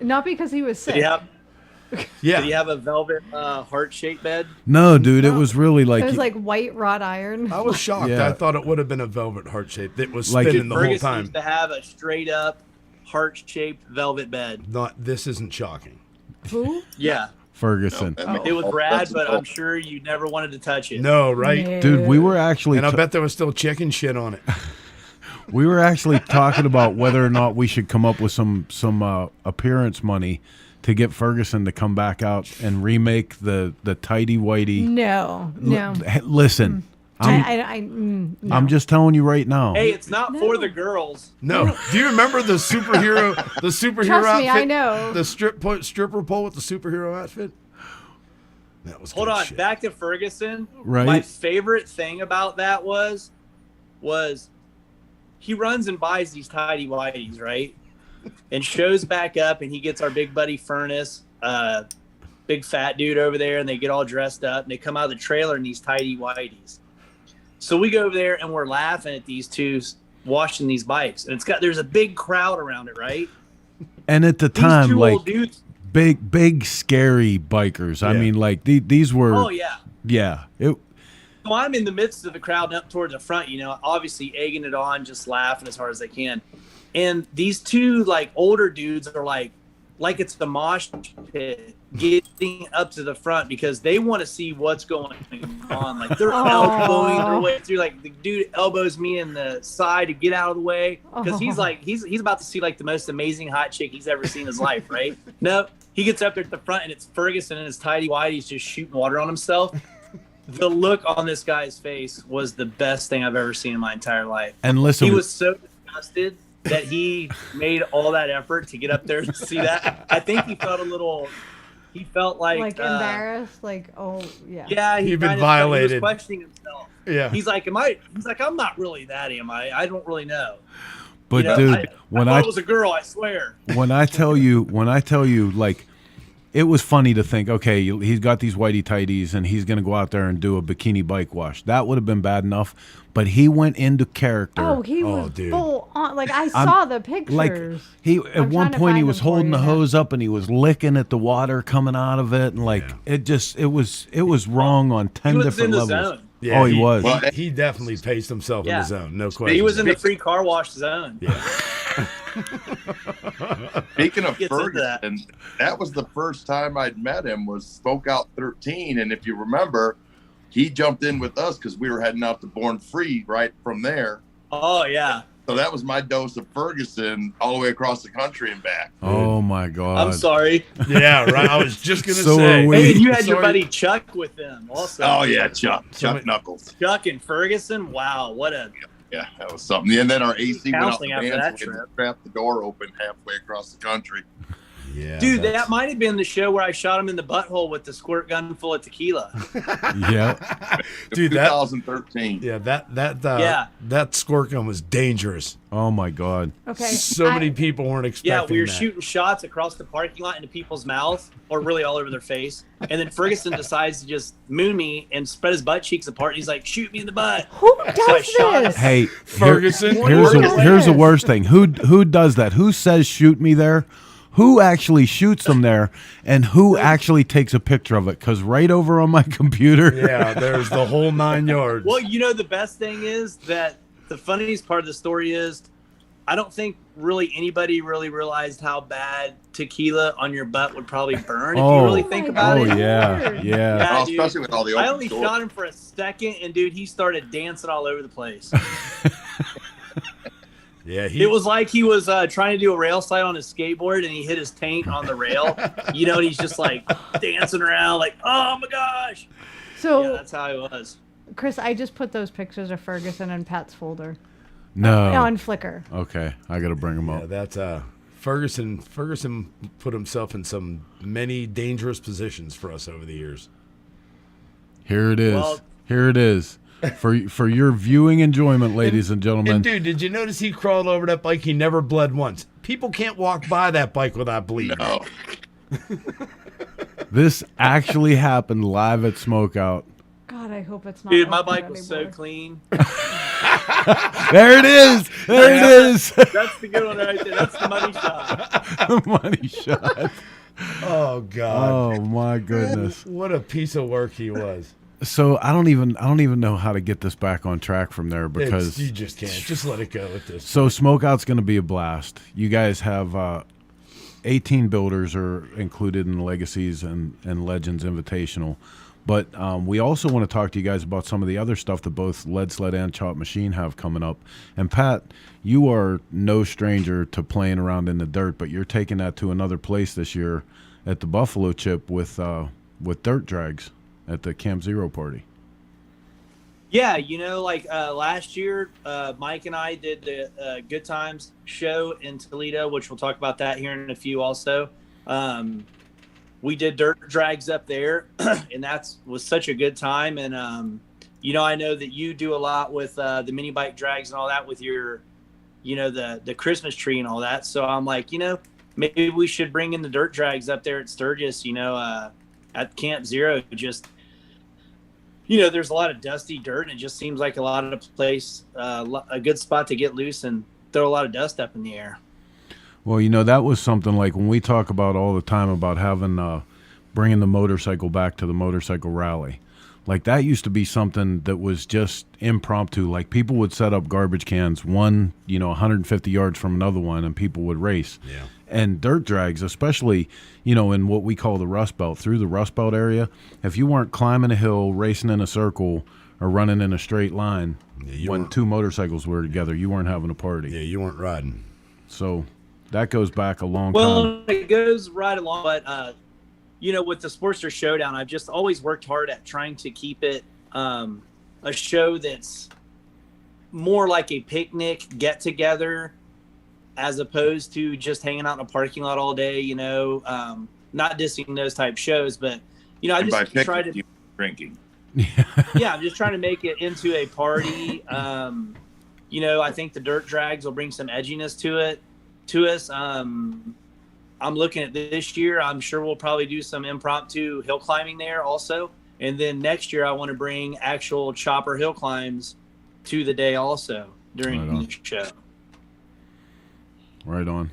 Not because he was sick. Did Yeah. he have a velvet heart-shaped bed? No, dude, it was really like It was like white wrought iron. I was shocked. Yeah. I thought it would have been a velvet heart shape. It was Like- spinning the whole Ferguson time. used to have a straight-up heart-shaped velvet bed. This isn't shocking. Who? Yeah. Ferguson. It was rad, but I'm sure you never wanted to touch it. No, right? Dude, we were actually And I bet there was still chicken shit on it. we were actually talking about whether or not we should come up with some appearance money to get Ferguson to come back out and remake the tidy whitey. No. Listen, No. I'm just telling you right now. Hey, it's not for the girls. No. Do you remember the superhero Trust me, outfit? I know. The stripper pole with the superhero outfit? That was Hold good on, shit. back to Ferguson. Right. My favorite thing about that was he runs and buys these tidy whities, right? And shows back up, and he gets our big buddy Furnace, big fat dude over there, and they get all dressed up, and they come out of the trailer in these tidy whities. So we go over there, and we're laughing at these two washing these bikes, and there's a big crowd around it, right? And at the These time, two like old dudes. big scary bikers. I Yeah. mean, like these were. Oh yeah. Yeah. So I'm in the midst of the crowd and up towards the front, obviously egging it on, just laughing as hard as I can. And these two older dudes are like it's the mosh pit getting up to the front because they want to see what's going on. Like they're elbowing their way through. Like the dude elbows me in the side to get out of the way because he's about to see the most amazing hot chick he's ever seen in his life, right? No, he gets up there at the front and it's Ferguson in his tidy whities just shooting water on himself. The look on this guy's face was the best thing I've ever seen in my entire life. And listen, He was so disgusted that he made all that effort to get up there to see that. I think he felt like embarrassed, yeah. Yeah, He'd been he was violated. questioning himself. Yeah. He's like, I'm not really that, am I? I don't really know. but dude, I thought it was a girl, I swear. when I tell you, like, it was funny to think, okay, he's got these whitey tighties and he's going to go out there and do a bikini bike wash. That would have been bad enough. But he went into character. Oh, he was dude. full on. I saw the pictures. Like at one trying to point he find was them for holding you the now. hose up and he was licking at the water coming out of it, and it was wrong on 10 He was different in the levels. zone. Yeah, Oh, he was. Well, he definitely paced himself in the zone. No question. He was in the free car wash zone. Yeah. Speaking of Gets into Ferguson, that was the first time I'd met him was SmokeOut 13. And if you remember, he jumped in with us because we were heading out to Born Free right from there. Oh, yeah. So that was my dose of Ferguson all the way across the country and back. Oh my God. I'm sorry. Yeah, right. I was just going to So say. are we. Hey, and you had your Sorry. buddy Chuck with them also. Oh, yeah, Chuck Knuckles. Chuck and Ferguson. Wow, what a Yeah, that was something. And then our AC went out the Counseling after van, that so we had trip. to trap the door open halfway across the country. Yeah, Dude, that's- that might have been the show where I shot him in the butthole with the squirt gun full of tequila. Yeah. Dude, that 2013. yeah, Yeah. that squirt gun was dangerous. Oh my God. Okay. So many people weren't expecting Yeah, we were that. shooting shots across the parking lot into people's mouth, or really all over their face. And then Ferguson decides to just moon me and spread his butt cheeks apart. And he's like, "Shoot me in the butt." Who I does shot this? Hey, Ferguson? Here's What is the this? worst thing. Who does that? Who says shoot me there? Who actually shoots them there? And who actually takes a picture of it? Because right over on my computer. Yeah, there's the whole 9 yards. Well, you know, the best thing is that the funniest part of the story is I don't think really anybody really realized how bad tequila on your butt would probably burn if you Oh. really think about Oh it. yeah, yeah. Yeah, Well, dude. especially with all the I open only doors. shot him for a second, and dude, he started dancing all over the place. Yeah, he It was like he was trying to do a rail slide on his skateboard, and he hit his tank on the rail. You know, and he's just like dancing around, like, "Oh my gosh!" So, Yeah, that's how he was. Chris, I just put those pictures of Ferguson in Pat's folder No. on Flickr. Okay, I got to bring them Yeah, up. that's Ferguson put himself in some many dangerous positions for us over the years. Here it is. Well- Here it is. For your viewing enjoyment, ladies and gentlemen. And dude, did you notice he crawled over that bike? He never bled once. People can't walk by that bike without bleeding. No. This actually happened live at SmokeOut. God, I hope it's not. Dude, my open bike was so anymore. clean. There it is. There it is. That's the good one right there. That's the money shot. The money shot. Oh God. Oh my goodness. What a piece of work he was. So I don't even know how to get this back on track from there because You just can't. Just let it go with this. so SmokeOut's going to be a blast. You guys have 18 builders are included in the Legacies and Legends Invitational. But we also want to talk to you guys about some of the other stuff that both Lead Sled and Chop Machine have coming up. And Pat, you are no stranger to playing around in the dirt, but you're taking that to another place this year at the Buffalo Chip with dirt drags at the Camp Zero party. Yeah, you know, like last year, Mike and I did the Good Times show in Toledo, which we'll talk about that here in a few also. We did dirt drags up there, and was such a good time. And, you know, I know that you do a lot with the mini bike drags and all that with your, you know, the Christmas tree and all that. So I'm like, you know, maybe we should bring in the dirt drags up there at Sturgis, you know, at Camp Zero. Just, you know, there's a lot of dusty dirt, and it just seems like a lot of place, a good spot to get loose and throw a lot of dust up in the air. Well, you know, that was something like when we talk about all the time about having bringing the motorcycle back to the motorcycle rally. Like that used to be something that was just impromptu. Like people would set up garbage cans, one, you know, 150 yards from another one, and people would race. Yeah. And dirt drags, especially, you know, in what we call the Rust Belt, through the Rust Belt area, if you weren't climbing a hill, racing in a circle, or running in a straight line, you when weren't- two motorcycles were together, you weren't having a party. Yeah, you weren't riding. So that goes back a long time. Well, it goes right along, but you know, with the Sportster Showdown, I've just always worked hard at trying to keep it a show that's more like a picnic get together, as opposed to just hanging out in a parking lot all day. You know, not dissing those type shows, but you know, I And by just try to. picnic, you drinking. Yeah, I'm just trying to make it into a party. You know, I think the dirt drags will bring some edginess to us. I'm looking at this year. I'm sure we'll probably do some impromptu hill climbing there also. And then next year, I want to bring actual chopper hill climbs to the day also during Right on. the show. Right on.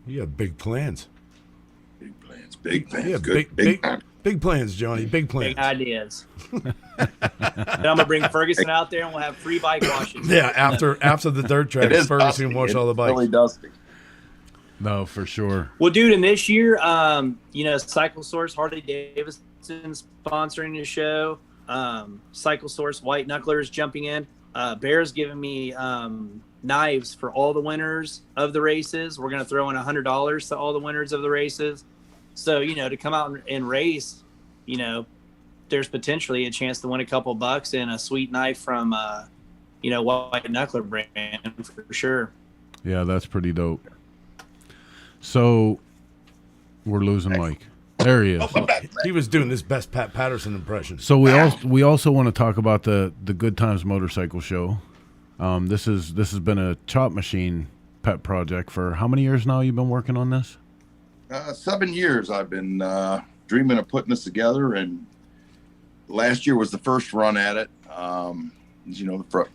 You have big plans. Big plans. Big plans. Yeah, Good. big plans, Johnny. Big plans. Big ideas. Then I'm gonna bring Ferguson out there, and we'll have free bike washes. Yeah, after the dirt It track, is Ferguson dusty. can wash It's all the bikes. really dusty. No, for sure. Well, dude, and this year, you know, Cycle Source, Harley Davidson sponsoring the show. Cycle Source, White Knucklers jumping in. Bear's giving me knives for all the winners of the races. We're going to throw in $100 to all the winners of the races. So, you know, to come out and race, you know, there's potentially a chance to win a couple bucks and a sweet knife from white knuckler brand for sure. Yeah, that's pretty dope. So we're losing Mike. There he is. He was doing his best Pat Patterson impression. So we also want to talk about the Good Times Motorcycle Show. This has been a chop machine pet project for how many years now? You've been working on this? 7 years I've been dreaming of putting this together, and last year was the first run at it. The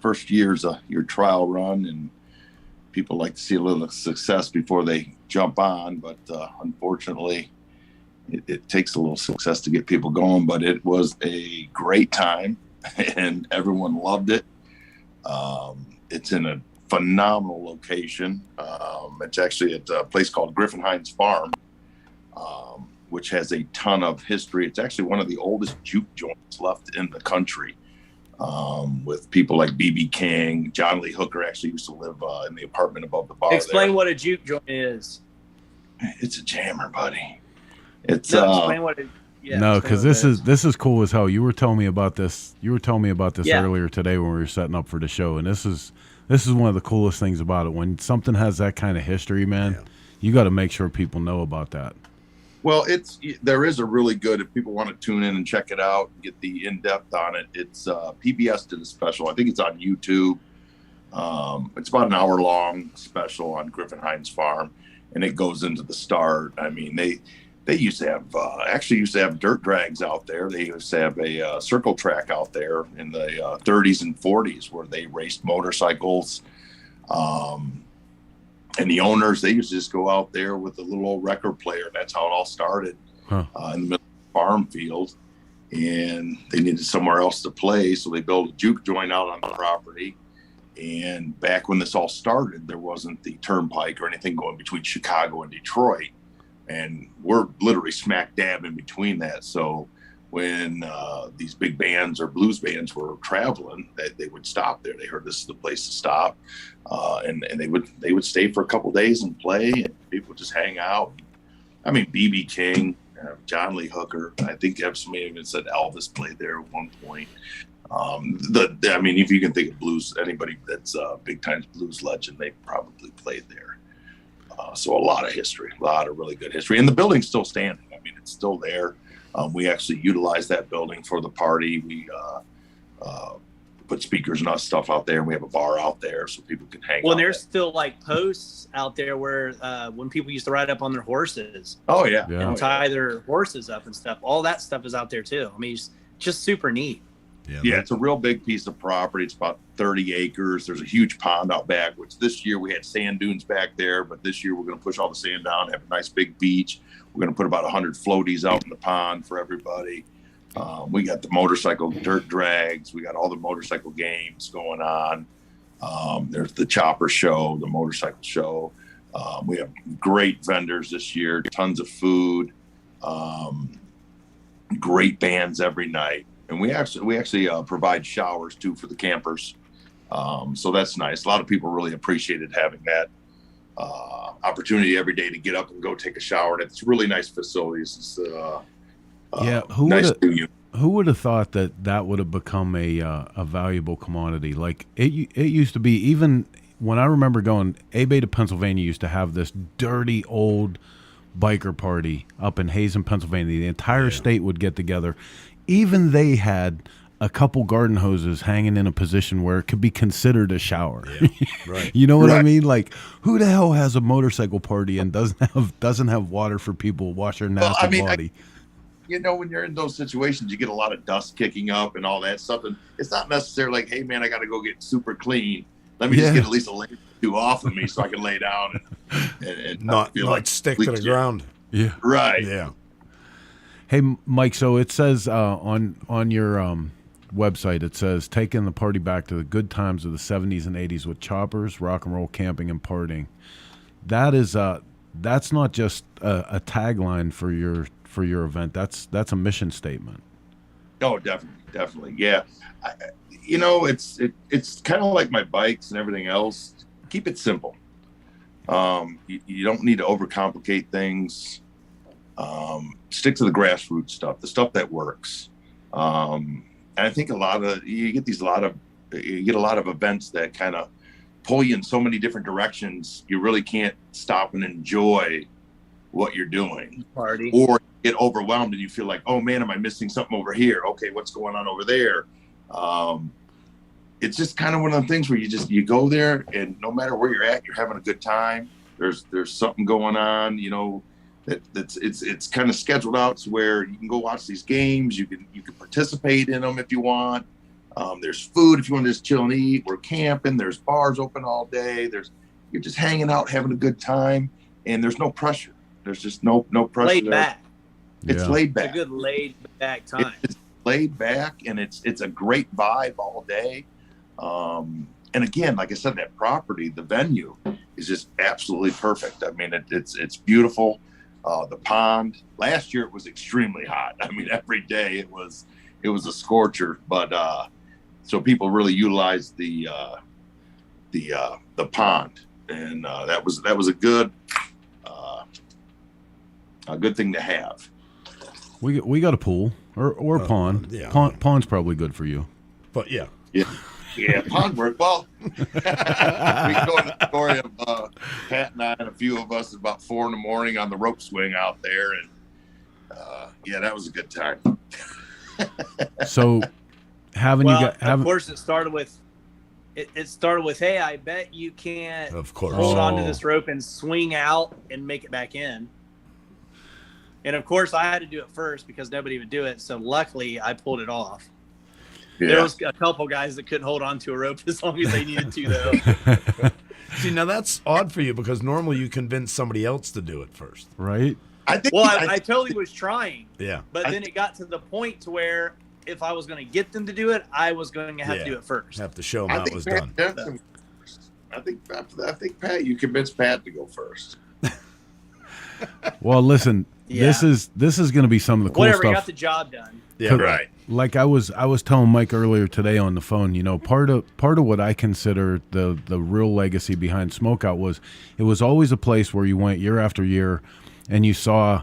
first year's your trial run, and people like to see a little success before they jump on. But unfortunately, it takes a little success to get people going. But it was a great time, and everyone loved it. It's in a phenomenal location. It's actually at a place called Griffin Hines Farm, which has a ton of history. It's actually one of the oldest juke joints left in the country, with people like B.B. King. John Lee Hooker actually used to live in the apartment above the bar. Explain there. what a juke joint is. It's a jammer, buddy. It's explain what it. Yeah, no, because this is cool as hell. You were telling me about this. Earlier today when we were setting up for the show, and this is one of the coolest things about it. When something has that kind of history, man, you got to make sure people know about that. Well, there is a really good, if people want to tune in and check it out and get the in-depth on it, it's PBS did a special. I think it's on YouTube. It's about an hour-long special on Griffin Hines Farm, and it goes into the start. I mean, they used to have dirt drags out there. They used to have a circle track out there in the 30s and 40s where they raced motorcycles. And the owners, they used to just go out there with a little old record player. That's how it all started in the middle of the farm field. And they needed somewhere else to play, so they built a juke joint out on the property. And back when this all started, there wasn't the turnpike or anything going between Chicago and Detroit. And we're literally smack dab in between that. So when these big bands or blues bands were traveling, they would stop there. They heard this is the place to stop, and they would stay for a couple days and play, and people would just hang out. I mean, B.B. King, John Lee Hooker. I think somebody even said Elvis played there at one point. If you can think of blues, anybody that's a big time blues legend, they probably played there. So a lot of history, a lot of really good history, and the building's still standing. I mean, it's still there. We actually utilize that building for the party. We put speakers and stuff out there, and we have a bar out there so people can hang out. Well, there's still like posts out there where when people used to ride up on their horses. Oh, yeah. And tie their horses up and stuff. All that stuff is out there too. I mean, it's just super neat. Yeah, it's a real big piece of property. It's about 30 acres. There's a huge pond out back, which this year we had sand dunes back there, but this year we're going to push all the sand down, have a nice big beach. We're going to put about 100 floaties out in the pond for everybody. We got the motorcycle dirt drags. We got all the motorcycle games going on. There's the chopper show, the motorcycle show. We have great vendors this year, tons of food, great bands every night. And we actually provide showers too for the campers. So that's nice. A lot of people really appreciated having that opportunity every day to get up and go take a shower. And it's really nice facilities. Who would have thought that would have become a valuable commodity? Like it used to be, even when I remember going, A-Beta, Pennsylvania used to have this dirty old biker party up in Hazen, Pennsylvania. The entire state would get together. Even they had a couple garden hoses hanging in a position where it could be considered a shower. Yeah, right. You know what I mean? Like, who the hell has a motorcycle party and doesn't have water for people to wash their nasty body? When you're in those situations, you get a lot of dust kicking up and all that stuff. And it's not necessarily like, hey, man, I got to go get super clean. Let me just get at least a layer or two off of me so I can lay down and not feel like stick to the ground. Yeah. Right. Yeah. Hey, Mike, so it says on your website, it says, taking the party back to the good times of the 70s and 80s with choppers, rock and roll, camping, and partying. That's not just a tagline for your event. That's a mission statement. Oh, definitely. Yeah. It's kind of like my bikes and everything else. Keep it simple. You don't need to overcomplicate things. Stick to the grassroots stuff, the stuff that works. And I think you get a lot of you get a lot of events that kind of pull you in so many different directions. You really can't stop and enjoy what you're doing. Party. Or get overwhelmed and you feel like, oh man, am I missing something over here? Okay, what's going on over there? It's just kind of one of the things where you go there, and no matter where you're at, you're having a good time. There's something going on, you know, it's kind of scheduled out to where you can go watch these games. You can participate in them if you want. There's food if you want to just chill and eat. We're camping. There's bars open all day. You're just hanging out, having a good time, and there's no pressure. There's just no pressure. Laid back. It's laid back. It's a good laid back time. It's laid back, and it's a great vibe all day. And again, like I said, that property, the venue is just absolutely perfect. I mean, it's beautiful. The pond, last year it was extremely hot. I mean, every day it was a scorcher, but so people really utilized the pond, and that was a good thing to have. We got a pool or a pond. Yeah. Pond's probably good for you. But yeah. Yeah, pond work. Well, we go into the story of Pat and I and a few of us about 4 a.m. on the rope swing out there, and yeah, that was a good time. So, of course, it started with hey, I bet you can't Of course. hold on to this rope and swing out and make it back in. And of course, I had to do it first because nobody would do it. So luckily, I pulled it off. Yeah. There was a couple guys that couldn't hold on to a rope as long as they needed to, though. See, now that's odd for you because normally you convince somebody else to do it first. right? I think. Well, I totally was trying, Yeah. but then it got to the point to where if I was going to get them to do it, I was going to have to do it first. Have to show them how it was done. I think Pat, you convinced Pat to go first. Well, listen, Yeah. this is going to be some of the cool Whatever, stuff. got the job done. Yeah, right. Like I was telling Mike earlier today on the phone, you know, part of what I consider the real legacy behind SmokeOut was it was always a place where you went year after year and you saw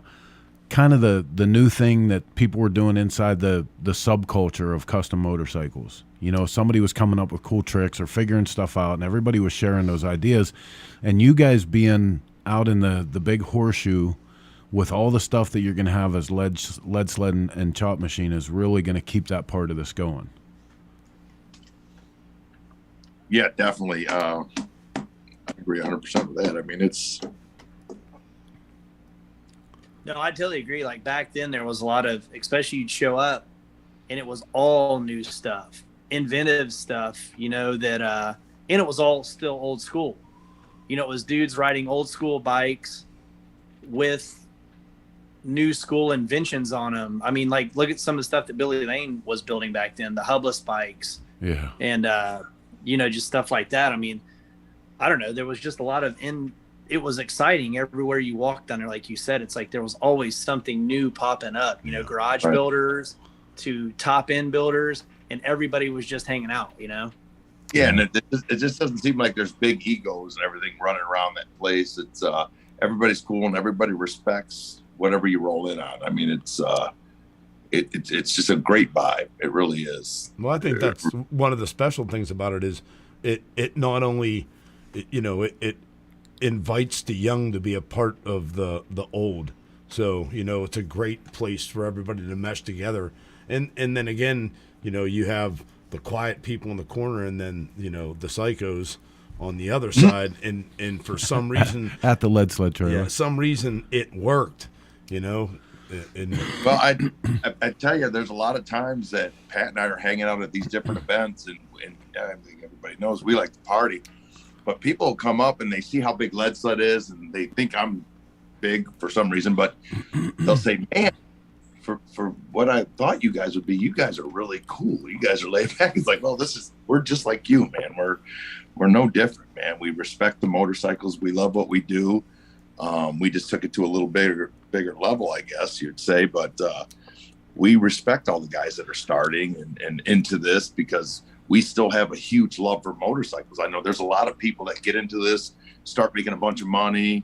kind of the new thing that people were doing inside the subculture of custom motorcycles. You know, somebody was coming up with cool tricks or figuring stuff out, and everybody was sharing those ideas. And you guys being out in the big horseshoe with all the stuff that you're going to have as lead sled and chop machine is really going to keep that part of this going. Yeah, definitely. I agree 100% with that. I mean, No, I totally agree. Like back then, there was a lot of, especially you'd show up and it was all new stuff, inventive stuff, you know, that, and it was all still old school. You know, it was dudes riding old school bikes with new school inventions on them. I mean, like, look at some of the stuff that Billy Lane was building back then, the hubless bikes. Yeah. And, you know, just stuff like that. I mean, I don't know. There was just a lot of it was exciting everywhere you walked on there. Like you said, it's like there was always something new popping up, you know, garage builders to top end builders, and everybody was just hanging out, you know? Yeah, and it just doesn't seem like there's big egos and everything running around that place. It's everybody's cool and everybody respects whatever you roll in on. I mean, it's just a great vibe. It really is. Well, I think that's one of the special things about it is it not only, you know, it invites the young to be a part of the old. So, you know, it's a great place for everybody to mesh together. And then again, you know, you have the quiet people in the corner and then, you know, the psychos on the other side. And for some reason At the lead sled trailer. yeah, some reason it worked, you know. Well, I tell you, there's a lot of times that Pat and I are hanging out at these different events, and I think everybody knows we like to party. But people come up and they see how big Lead Sled is, and they think I'm big for some reason. But they'll say, "Man, for what I thought you guys would be, you guys are really cool. You guys are laid back." It's like, well, we're just like you, man. We're no different, man. We respect the motorcycles. We love what we do. We just took it to a little bigger level, I guess you'd say. But we respect all the guys that are starting and into this because we still have a huge love for motorcycles. I know there's a lot of people that get into this, start making a bunch of money,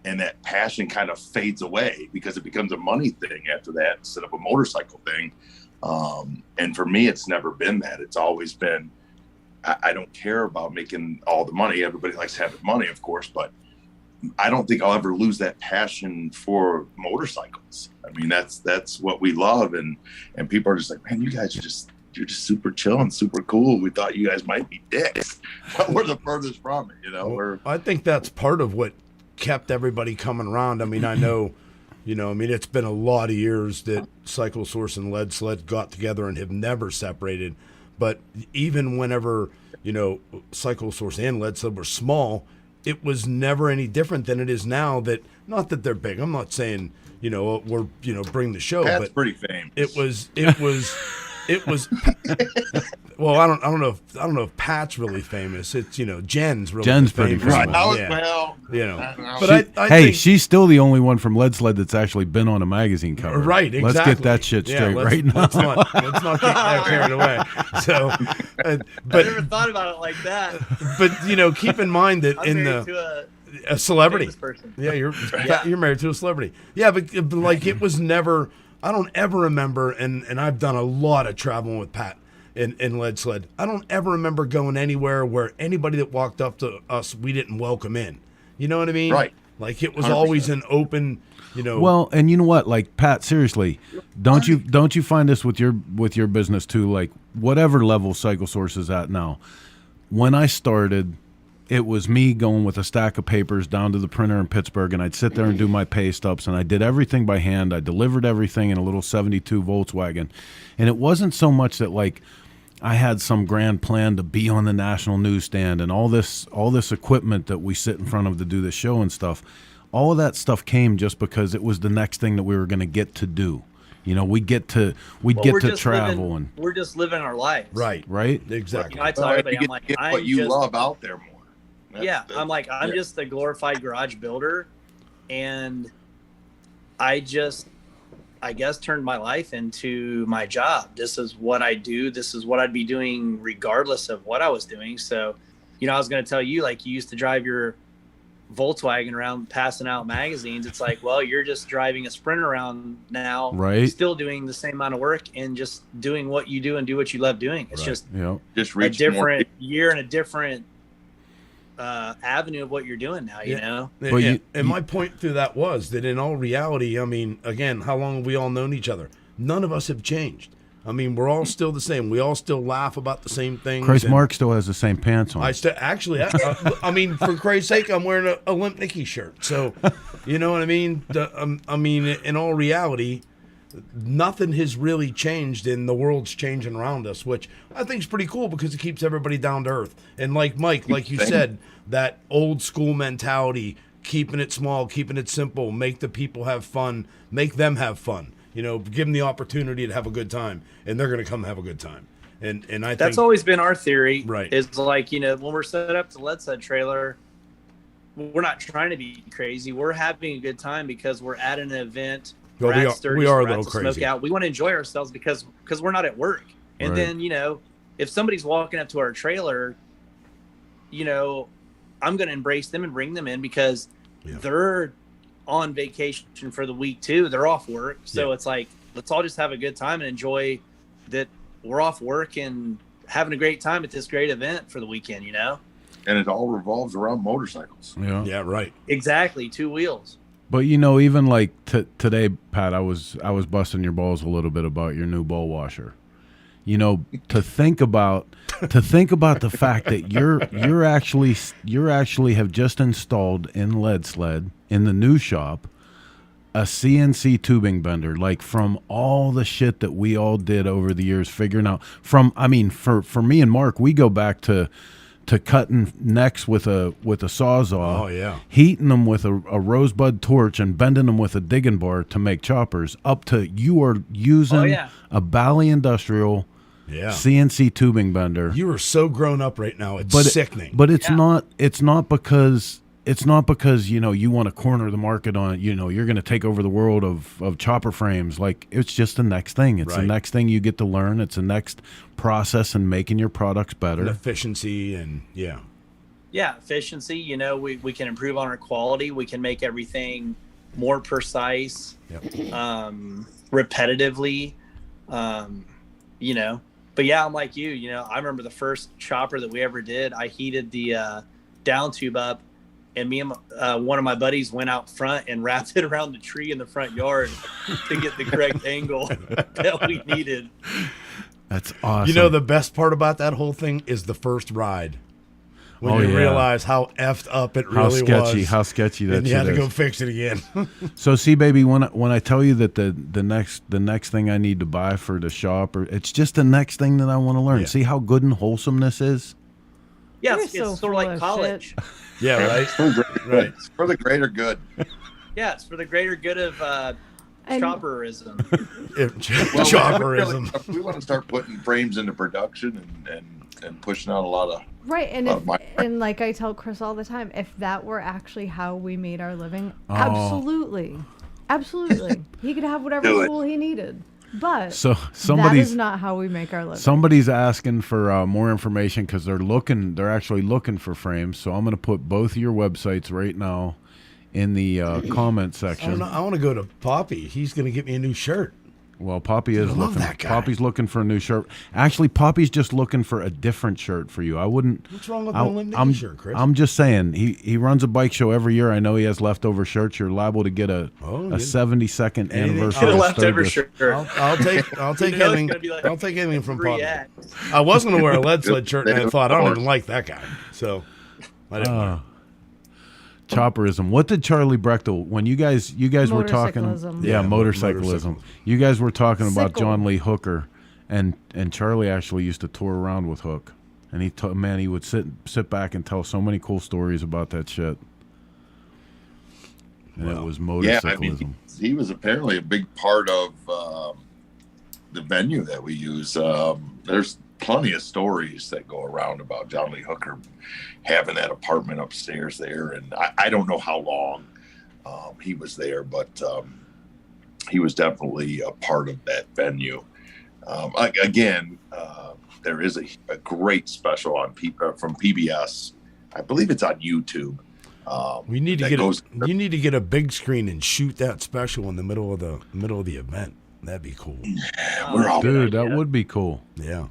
and that passion kind of fades away because it becomes a money thing after that instead of a motorcycle thing. And for me, it's never been that. It's always been, I don't care about making all the money. Everybody likes having money, of course, but I don't think I'll ever lose that passion for motorcycles. I mean, that's what we love. And people are just like, man, you guys you're just super chill and super cool. We thought you guys might be dicks, but we're the furthest from it, Well, I think that's part of what kept everybody coming around. I mean, I know, it's been a lot of years that Cycle Source and Lead Sled got together and have never separated. But even whenever, Cycle Source and Lead Sled were small, it was never any different than it is now. That, not that they're big. I'm not saying, we're, bring the show. That's but pretty famous. It was. Well, I don't know if Pat's really famous. It's Jen's really Jen's famous. pretty famous. Right. But I think, she's still the only one from Lead Sled that's actually been on a magazine cover. Right, exactly. Let's get that shit straight right now. Let's not get that carried away. So, but I never thought about it like that. But keep in mind that I'm married to a celebrity. famous person. Yeah, you're married to a celebrity. Yeah, but like it was never. I don't ever remember, and I've done a lot of traveling with Pat in Lead Sled. I don't ever remember going anywhere where anybody that walked up to us, we didn't welcome in. You know what I mean? Right. Like it was 100%. always an open, Well, and you know what? Like, Pat, seriously, don't you find this with your business too? Like, whatever level Cycle Source is at now. When I started, it was me going with a stack of papers down to the printer in Pittsburgh, and I'd sit there and do my pay stubs, and I did everything by hand. I delivered everything in a little 72 Volkswagen. And it wasn't so much that, like, I had some grand plan to be on the national newsstand and all this equipment that we sit in front of to do the show and stuff. All of that stuff came just because it was the next thing that we were going to get to do. We'd get to travel, and we're just living our lives. right, exactly. I tell everybody, I'm like, what you love out there more. I'm just a glorified garage builder, and I guess turned my life into my job. This is what I do. This is what I'd be doing regardless of what I was doing. So, I was going to tell you, like, you used to drive your Volkswagen around passing out magazines. It's like, well, you're just driving a Sprint around now, right? Still doing the same amount of work and just doing what you do and do what you love doing. It's just a different year and a different avenue of what you're doing now, And my point through that was that in all reality, I mean, again, how long have we all known each other? None of us have changed. I mean, we're all still the same. We all still laugh about the same things. Christ, Mark still has the same pants on. I mean, for Christ's sake, I'm wearing a Limp Nicky shirt. So, you know what I mean? In all reality, nothing has really changed, and the world's changing around us, which I think is pretty cool because it keeps everybody down to earth. And like Mike, like you said, that old school mentality, keeping it small, keeping it simple, make the people have fun, make them have fun. Give them the opportunity to have a good time, and they're going to come have a good time. And I think that's always been our theory. Right. Is like, when we're set up to Lead Sled trailer, we're not trying to be crazy. We're having a good time because we're at an event. Well, we are a little crazy. SmokeOut. We want to enjoy ourselves because we're not at work. And then, if somebody's walking up to our trailer, I'm going to embrace them and bring them in because they're on vacation for the week too. They're off work. So it's like, let's all just have a good time and enjoy that we're off work and having a great time at this great event for the weekend, And it all revolves around motorcycles. Yeah, right. Exactly. 2 wheels. But even like today, Pat, I was busting your balls a little bit about your new bowl washer. To think about the fact that you're actually have just installed in Lead Sled in the new shop a CNC tubing bender, like from all the shit that we all did over the years figuring out for me and Mark, we go back to cutting necks with a sawzall. Oh yeah. Heating them with a rosebud torch and bending them with a digging bar to make choppers, up to you are using a Bally Industrial CNC tubing bender. You are so grown up right now. It's sickening. But it's not because you want to corner the market on, you're going to take over the world of chopper frames. Like, it's just the next thing. It's the next thing you get to learn. It's the next process in making your products better. And efficiency and efficiency. We can improve on our quality. We can make everything more precise, repetitively. but yeah, I'm like you. You know, I remember the first chopper that we ever did. I heated the down tube up, and me and one of my buddies went out front and wrapped it around the tree in the front yard to get the correct angle that we needed. That's awesome. You know, the best part about that whole thing is the first ride. When you realize how effed up it really was. How sketchy that and you had to go fix it again. So see, baby, when I tell you that the next thing I need to buy for the shop, or it's just the next thing that I want to learn. Yeah. See how good and wholesome this is? Yeah, You're it's so sort of like full of college. Yeah, right? Right. It's for the greater good. Yeah, it's for the greater good of chopperism. Chopperism. If we want to start putting frames into production and pushing out a lot of Right, and like I tell Chris all the time, if that were actually how we made our living, absolutely, he could have whatever tool he needed. But So that is not how we make our living. Somebody's asking for more information because they're actually looking for frames. So I'm going to put both of your websites right now in the comment section. I want to go to Poppy. He's going to get me a new shirt. Well, Poppy is love looking. that guy. Poppy's looking for a new shirt. Actually, Poppy's just looking for a different shirt for you. I wouldn't. What's wrong with my limited I'm shirt, Chris? I'm just saying. He runs a bike show every year. I know he has leftover shirts. You're liable to get a 72nd anniversary. Get a leftover shirt. I'll take You know it's anything. gonna be like I'll take anything from Poppy. 3X. I was going to wear a lead sled shirt, and I thought I don't even like that guy, so I didn't. wear it. Chopperism. What did Charlie Brechtel, when you guys were talking? Motorcyclism. Yeah, motorcyclism. You guys were talking about Sickle. John Lee Hooker, and Charlie actually used to tour around with Hook, and he would sit back and tell so many cool stories about that shit. And it was motorcyclism. Yeah, I mean, he was apparently a big part of the venue that we use. There's plenty of stories that go around about John Lee Hooker having that apartment upstairs there, and I don't know how long he was there, but he was definitely a part of that venue. Again, there is a great special on from PBS. I believe it's on YouTube. You need to get a big screen and shoot that special in the middle of the event. That'd be cool. Dude, that would be cool. Yeah.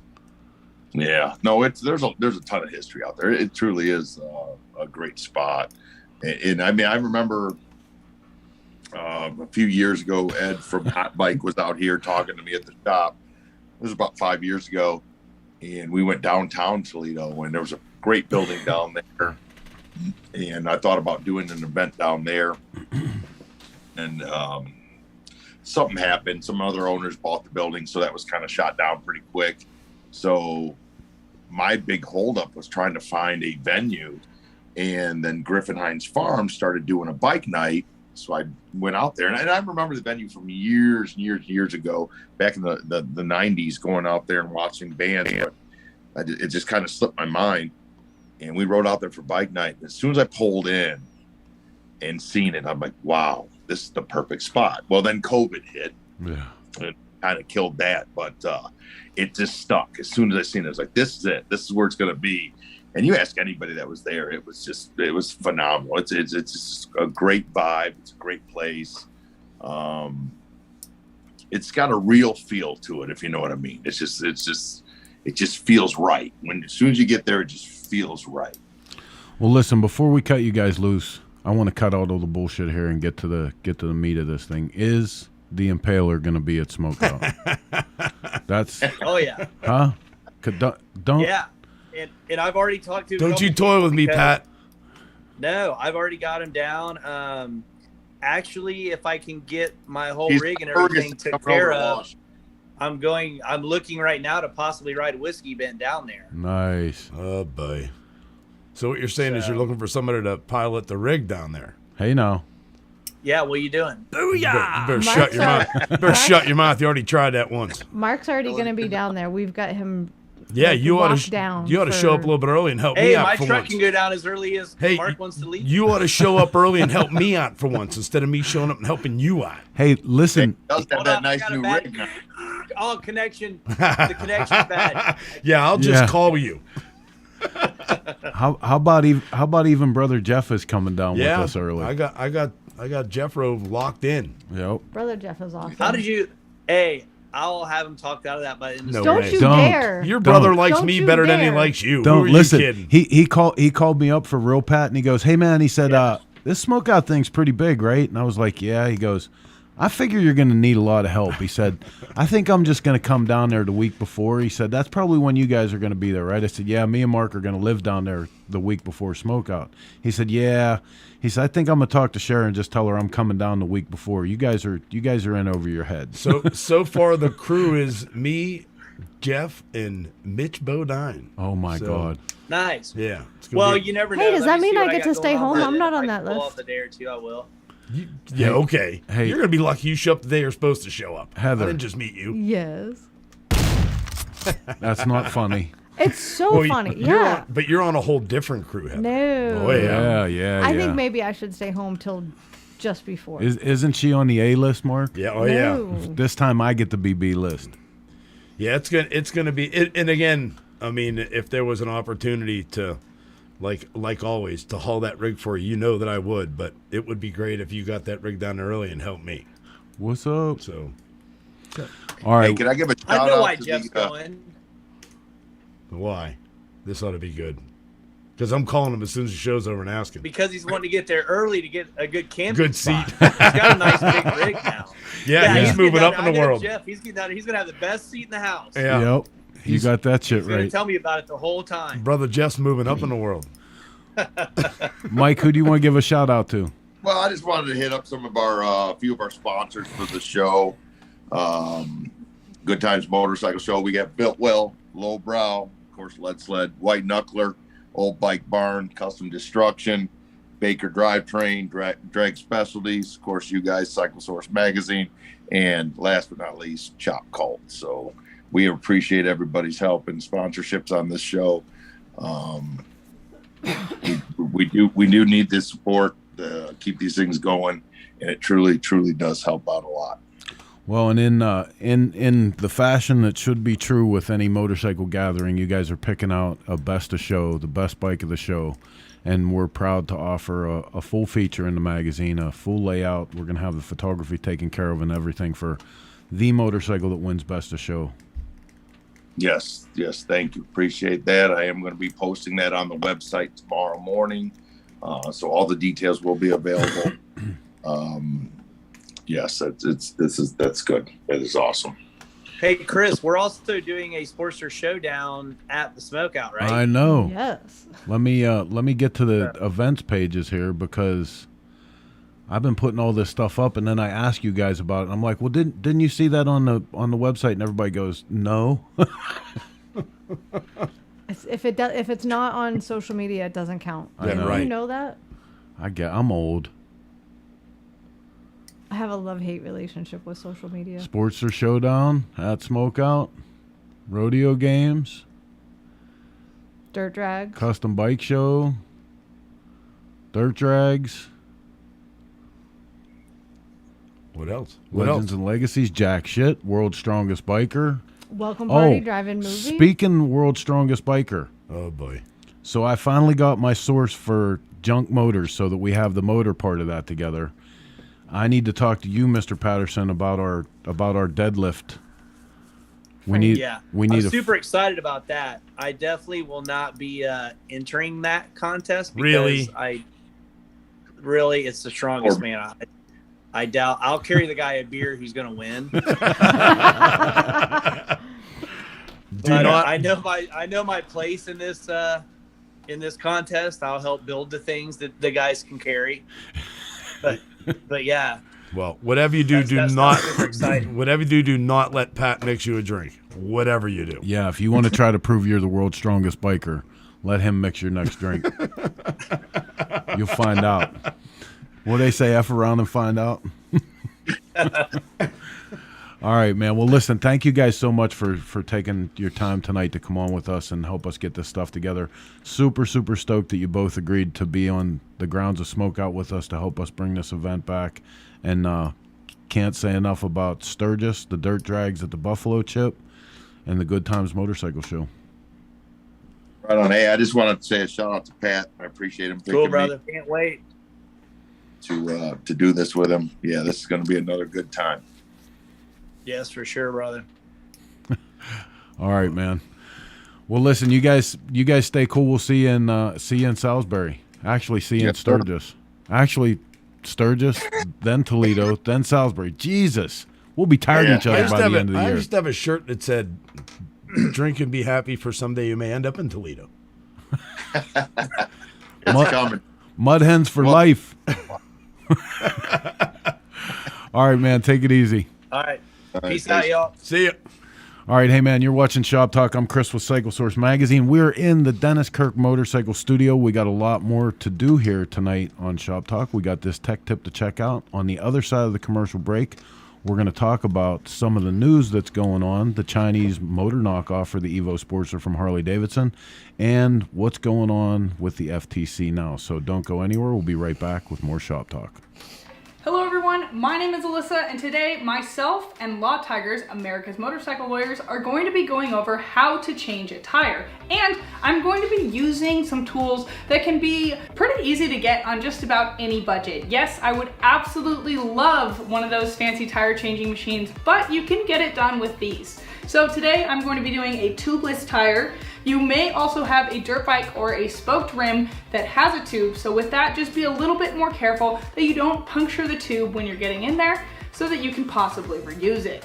Yeah, no, there's a ton of history out there. It truly is a great spot, and I mean, I remember a few years ago, Ed from Hot Bike was out here talking to me at the shop. It was about 5 years ago, and we went downtown Toledo, and there was a great building down there, and I thought about doing an event down there, and something happened. Some other owners bought the building, so that was kind of shot down pretty quick. So my big holdup was trying to find a venue, and then Griffin Hines Farm started doing a bike night. So I went out there, and I remember the venue from years ago, back in the 90s, going out there and watching bands. But it just kind of slipped my mind, and we rode out there for bike night. And as soon as I pulled in and seen it, I'm like, wow, this is the perfect spot. Well, then COVID hit. Yeah. It kind of killed that, but it just stuck. As soon as I seen it, I was like, this is it. This is where it's going to be. And you ask anybody that was there, it was phenomenal. It's just a great vibe. It's a great place. It's got a real feel to it, if you know what I mean. It just feels right. As soon as you get there, it just feels right. Well, listen, before we cut you guys loose, I want to cut out all the bullshit here and get to the meat of this thing. Is the Impaler going to be at SmokeOut? That's yeah. Huh? Don't. Yeah, and I've already talked to. Don't you toy with me, Pat? No, I've already got him down. Actually, if I can get my whole rig and everything took care of, I'm looking right now to possibly ride a whiskey bent down there. Nice. Oh boy. So what you're saying is you're looking for somebody to pilot the rig down there. Hey now. Yeah, what are you doing? Booyah! You better shut your mouth. Shut your mouth. You already tried that once. Mark's already going to be down there. We've got him. Yeah, you ought to down. You ought to show up a little bit early and help me out my for truck once. can go down as early as Mark wants to leave. You ought to show up early and help me out for once instead of me showing up and helping you out. Hey, listen. Does have that nice new rig now. Oh, connection. The connection's bad. Yeah, I'll just call you. How about even brother Jeff is coming down with us early? I got Jeffro locked in. Yep. Brother Jeff is awesome. How did you? Hey, I'll have him talked out of that by the end of No the Don't way. you Don't. dare. Your brother Don't. likes Don't me you better than he dare. likes you. Who Don't are listen. You kidding? He called me up for real, Pat, and he goes, "Hey man," he said, "This SmokeOut thing's pretty big, right?" And I was like, "Yeah." He goes, "I figure you're going to need a lot of help." He said, "I think I'm just going to come down there the week before." He said, "That's probably when you guys are going to be there, right?" I said, "Yeah, me and Mark are going to live down there the week before SmokeOut." He said, "Yeah." He said, "I think I'm going to talk to Sharon and just tell her I'm coming down the week before. You guys are in over your head." So far the crew is me, Jeff, and Mitch Bodine. Oh my God. Nice. Yeah. Well, you never know. Hey, does Let that me mean see I what get got to stay going home? by I'm then. not If on I that can pull list. off the day or two, I will. Yeah, okay. Hey. You're gonna be lucky you show up the day you're supposed to show up. Heather. I didn't just meet you. Yes. That's not funny. It's so Well, funny. you're Yeah. but you're on a whole different crew, Heather. No. Oh, yeah. Yeah. I think maybe I should stay home till just before. Isn't she on the A list, Mark? Yeah. Oh yeah. No. This time I get the BB list. Yeah. It's gonna be. And again, I mean, if there was an opportunity to, like always, to haul that rig for you, you know that I would. But it would be great if you got that rig down there early and helped me. What's up? So. All right. Hey, can I give a shout I know out why to Jeff's the, going. Why? This ought to be good. Because I'm calling him as soon as the show's over and asking. Because he's wanting to get there early to get a good camping Good seat. spot. He's got a nice big rig now. Yeah, he's getting moving down up there. in the I know world. Jeff, he's getting down there. He's gonna have the best seat in the house. Yeah. Yep. You got that shit He's gonna right. tell me about it the whole time. Brother Jeff's moving up in the world. Mike, who do you want to give a shout out to? Well, I just wanted to hit up some of our few of our sponsors for the show. Good Times Motorcycle Show. We got Built Well, Lowbrow, of course, Sled, White Knuckler, Old Bike Barn, Custom Destruction, Baker Drivetrain, Drag Specialties, of course, you guys, Cycle Source Magazine, and last but not least, Chop Cult. So we appreciate everybody's help and sponsorships on this show. We do need this support to keep these things going, and it truly does help out a lot. Well, and in the fashion that should be true with any motorcycle gathering, you guys are picking out a best of show, the best bike of the show, and we're proud to offer a full feature in the magazine, a full layout. We're going to have the photography taken care of and everything for the motorcycle that wins best of show. Yes, thank you. Appreciate that. I am going to be posting that on the website tomorrow morning, so all the details will be available. Yes, that's good. That is awesome. Hey, Chris, we're also doing a Sportster Showdown at the SmokeOut, right? I know. Yes. Let me get to the events pages here because I've been putting all this stuff up, and then I ask you guys about it. And I'm like, well, didn't you see that on the website? And everybody goes, no. If it's not on social media, it doesn't count. I know. Right. You know that? I'm old. I have a love-hate relationship with social media. Sportster Showdown at SmokeOut, rodeo games, Dirt drags. custom bike show, dirt drags, What else? Legends and Legacies, jack shit, world's strongest biker. Welcome party, Oh, drive-in movie. Speaking world's strongest biker. Oh boy. So I finally got my source for junk motors so that we have the motor part of that together. I need to talk to you, Mr. Patterson, about our deadlift. We I'm need super excited about that. I definitely will not be entering that contest because Really? it's the strongest man. I doubt I'll carry the guy a beer who's going to win. I know my place in this contest. I'll help build the things that the guys can carry. But yeah. Well, whatever you do, That's not super exciting. whatever you do not let Pat mix you a drink. Whatever you do. Yeah, if you want to try to prove you're the world's strongest biker, let him mix your next drink. You'll find out. What they say, F around and find out. All right, man. Well, listen, thank you guys so much for taking your time tonight to come on with us and help us get this stuff together. Super, super stoked that you both agreed to be on the grounds of SmokeOut with us to help us bring this event back. And can't say enough about Sturgis, the dirt drags at the Buffalo Chip, and the Good Times Motorcycle Show. Right on. Hey, I just wanted to say a shout out to Pat. I appreciate him picking Cool, brother. Can't wait. to do this with him. Yeah, this is going to be another good time. Yes, for sure, brother. All right, man. Well, listen, you guys stay cool. We'll see you in Salisbury. Actually, see you in Sturgis. Actually, Sturgis, then Toledo, then Salisbury. Jesus, we'll be tired of each other by the end of the year. I used to have a shirt that said, "Drink and be happy, for someday you may end up in Toledo." It's coming. Mud hens for life. All right, man. Take it easy. All right. Peace out, y'all. See ya. All right, hey, man, you're watching Shop Talk. I'm Chris with Cycle Source Magazine. We're in the Dennis Kirk Motorcycle Studio. We got a lot more to do here tonight on Shop Talk. We got this tech tip to check out. On the other side of the commercial break, we're going to talk about some of the news that's going on, the Chinese motor knockoff for the Evo Sportster from Harley-Davidson, and what's going on with the FTC now. So don't go anywhere. We'll be right back with more Shop Talk. Hello everyone, my name is Alyssa, and today myself and Law Tigers, America's motorcycle lawyers, are going to be going over how to change a tire. And I'm going to be using some tools that can be pretty easy to get on just about any budget. Yes, I would absolutely love one of those fancy tire changing machines, but you can get it done with these. So today I'm going to be doing a tubeless tire. You may also have a dirt bike or a spoked rim that has a tube, so with that, just be a little bit more careful that you don't puncture the tube when you're getting in there so that you can possibly reuse it.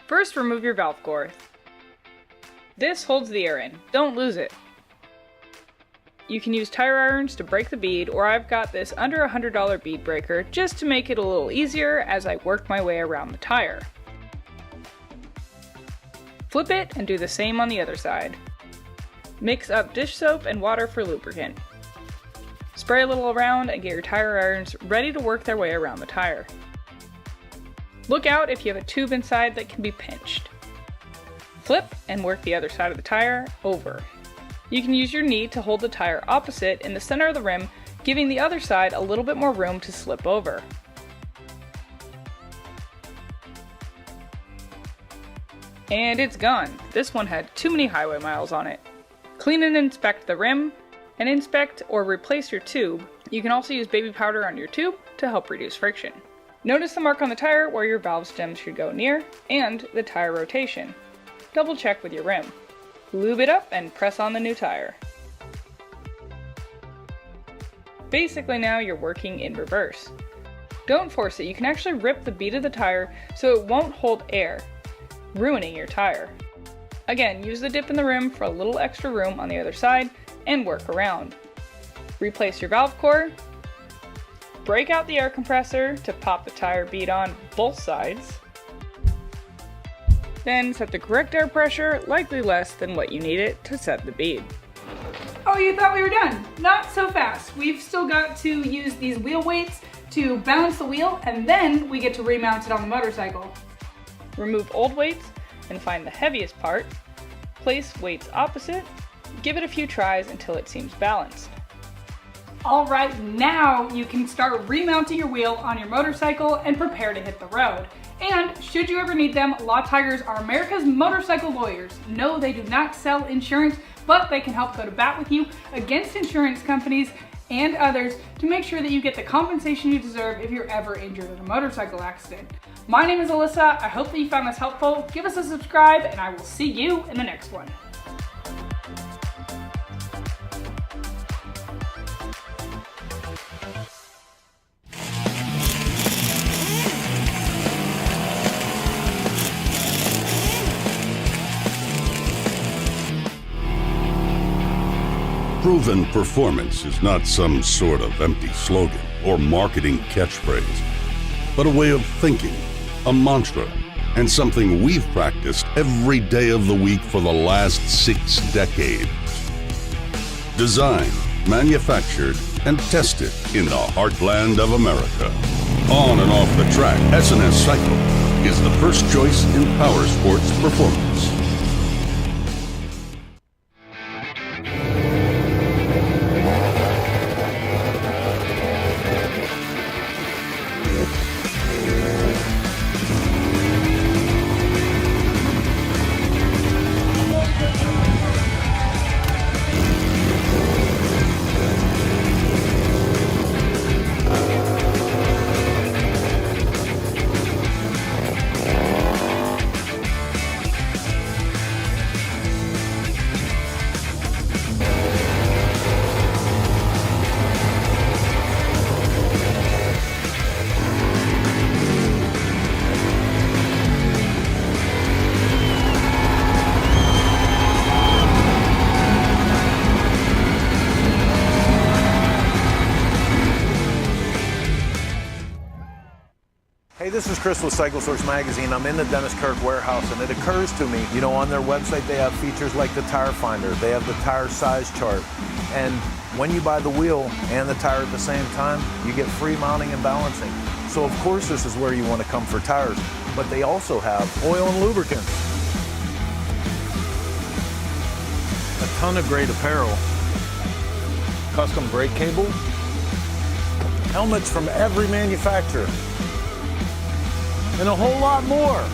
First, remove your valve core. This holds the air in. Don't lose it. You can use tire irons to break the bead, or I've got this under $100 bead breaker just to make it a little easier as I work my way around the tire. Flip it and do the same on the other side. Mix up dish soap and water for lubricant. Spray a little around and get your tire irons ready to work their way around the tire. Look out if you have a tube inside that can be pinched. Flip and work the other side of the tire over. You can use your knee to hold the tire opposite in the center of the rim, giving the other side a little bit more room to slip over. And it's gone. This one had too many highway miles on it. Clean and inspect the rim, and inspect or replace your tube. You can also use baby powder on your tube to help reduce friction. Notice the mark on the tire where your valve stem should go near, and the tire rotation. Double check with your rim. Lube it up and press on the new tire. Basically now you're working in reverse. Don't force it, you can actually rip the bead of the tire so it won't hold air, ruining your tire. Again, use the dip in the rim for a little extra room on the other side and work around. Replace your valve core, break out the air compressor to pop the tire bead on both sides. Then set the correct air pressure, likely less than what you need it to set the bead. Oh, you thought we were done? Not so fast. We've still got to use these wheel weights to balance the wheel, and then we get to remount it on the motorcycle. Remove old weights and find the heaviest part. Place weights opposite. Give it a few tries until it seems balanced. All right, now you can start remounting your wheel on your motorcycle and prepare to hit the road. And should you ever need them, Law Tigers are America's motorcycle lawyers. No, they do not sell insurance, but they can help go to bat with you against insurance companies and others to make sure that you get the compensation you deserve if you're ever injured in a motorcycle accident. My name is Alyssa. I hope that you found this helpful. Give us a subscribe, and I will see you in the next one. Proven performance is not some sort of empty slogan or marketing catchphrase, but a way of thinking, a mantra, and something we've practiced every day of the week for the last 6 decades. Designed, manufactured, and tested in the heartland of America. On and off the track, S&S Cycle is the first choice in power sports performance. Hey, this is Chris with Cycle Source Magazine. I'm in the Dennis Kirk warehouse, and it occurs to me, on their website they have features like the tire finder, they have the tire size chart, and when you buy the wheel and the tire at the same time, you get free mounting and balancing. So of course this is where you want to come for tires, but they also have oil and lubricants, a ton of great apparel, custom brake cable, helmets from every manufacturer, and a whole lot more.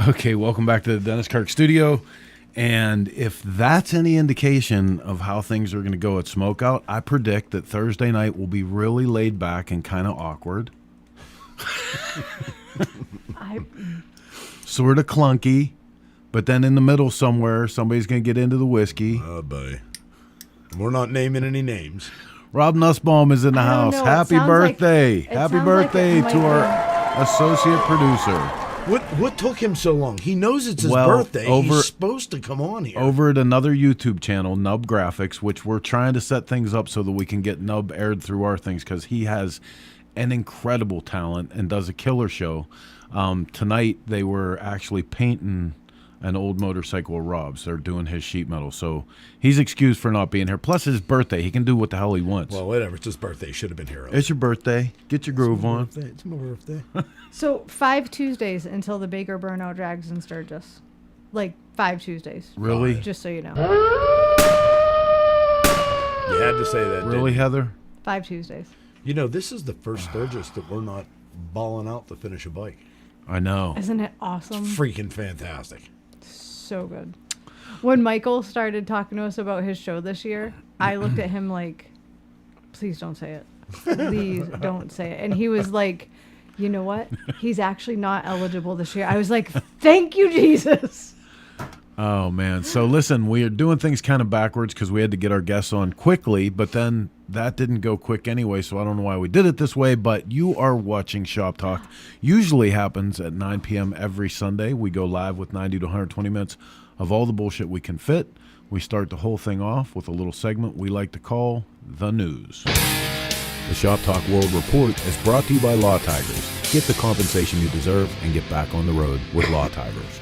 Okay, welcome back to the Dennis Kirk studio. And if that's any indication of how things are going to go at SmokeOut, I predict that Thursday night will be really laid back and kind of awkward. Sort of clunky, but then in the middle somewhere, somebody's going to get into the whiskey. Oh, boy. We're not naming any names. Rob Nussbaum is in the house. know. Happy birthday. Happy birthday to our associate producer. What took him so long? He knows it's his birthday. He's supposed to come on here. Over at another YouTube channel, Nub Graphics, which we're trying to set things up so that we can get Nub aired through our things because he has an incredible talent and does a killer show. Tonight, they were actually painting an old motorcycle of Rob's. They're doing his sheet metal. So he's excused for not being here. Plus his birthday. He can do what the hell he wants. Well, whatever. It's his birthday. He should have been here. It's your birthday. Get your groove on. It's my birthday. So 5 Tuesdays until the Baker Burnout drags in Sturgis. Like 5 Tuesdays. Really? Just so you know. You had to say that. Really, Heather? 5 Tuesdays. This is the first Sturgis that we're not balling out to finish a bike. I know. Isn't it awesome? Freaking fantastic. So good. When Michael started talking to us about his show this year, I looked at him like, please don't say it. Please don't say it. And he was like, you know what? He's actually not eligible this year. I was like, thank you, Jesus. Oh, man. So listen, we are doing things kind of backwards because we had to get our guests on quickly, but then that didn't go quick anyway, so I don't know why we did it this way, but you are watching Shop Talk. Usually happens at 9 p.m. every Sunday. We go live with 90 to 120 minutes of all the bullshit we can fit. We start the whole thing off with a little segment we like to call The News. The Shop Talk World Report is brought to you by Law Tigers. Get the compensation you deserve and get back on the road with Law Tigers.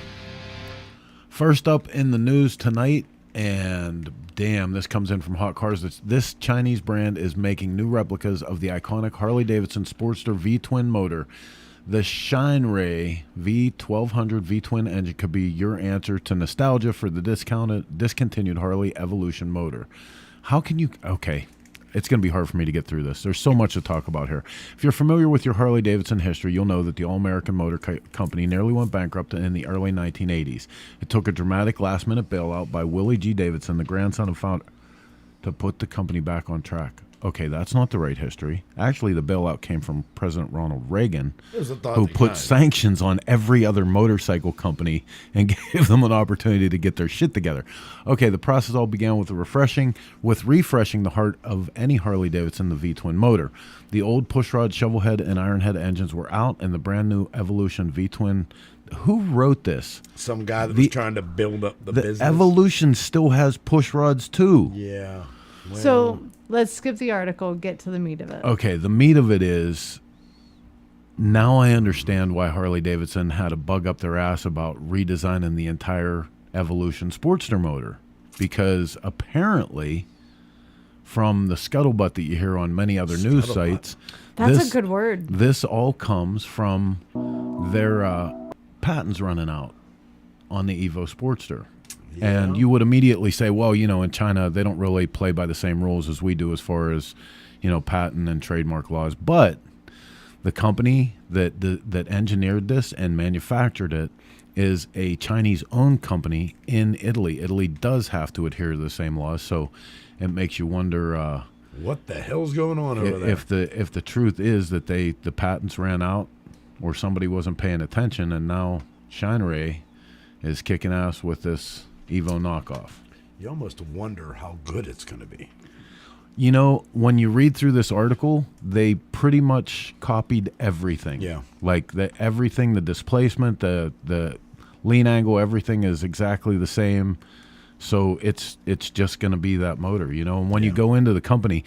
First up in the news tonight, and damn, this comes in from Hot Cars. This Chinese brand is making new replicas of the iconic Harley-Davidson Sportster V-twin motor. The Shineray V1200 V-twin engine could be your answer to nostalgia for the discontinued Harley Evolution motor. How can you... Okay, it's going to be hard for me to get through this. There's so much to talk about here. If you're familiar with your Harley-Davidson history, you'll know that the All-American Motor Company nearly went bankrupt in the early 1980s. It took a dramatic last-minute bailout by Willie G. Davidson, the grandson of founder, to put the company back on track. Okay, that's not the right history. Actually, the bailout came from President Ronald Reagan, who put sanctions on every other motorcycle company and gave them an opportunity to get their shit together. Okay, the process all began with refreshing the heart of any Harley-Davidson, the V-twin motor. The old pushrod, shovelhead, and ironhead engines were out, and the brand new Evolution V-twin. Who wrote this? Some guy that was trying to build up the business. Evolution still has pushrods too. Yeah. Well, so let's skip the article, get to the meat of it. Okay, the meat of it is, now I understand why Harley-Davidson had a bug up their ass about redesigning the entire Evolution Sportster motor. Because apparently, from the scuttlebutt that you hear on many other news sites... That's a good word. This all comes from their patents running out on the Evo Sportster. Yeah. And you would immediately say, well, in China, they don't really play by the same rules as we do as far as, patent and trademark laws. But the company that engineered this and manufactured it is a Chinese-owned company in Italy. Italy does have to adhere to the same laws, so it makes you wonder what the hell's going on over there. If the truth is that the patents ran out or somebody wasn't paying attention, and now Shineray is kicking ass with this Evo knockoff. You almost wonder how good it's going to be. When you read through this article, they pretty much copied everything. Yeah. Like everything, the displacement, the lean angle, everything is exactly the same. So it's just going to be that motor, you know. And when you go into the company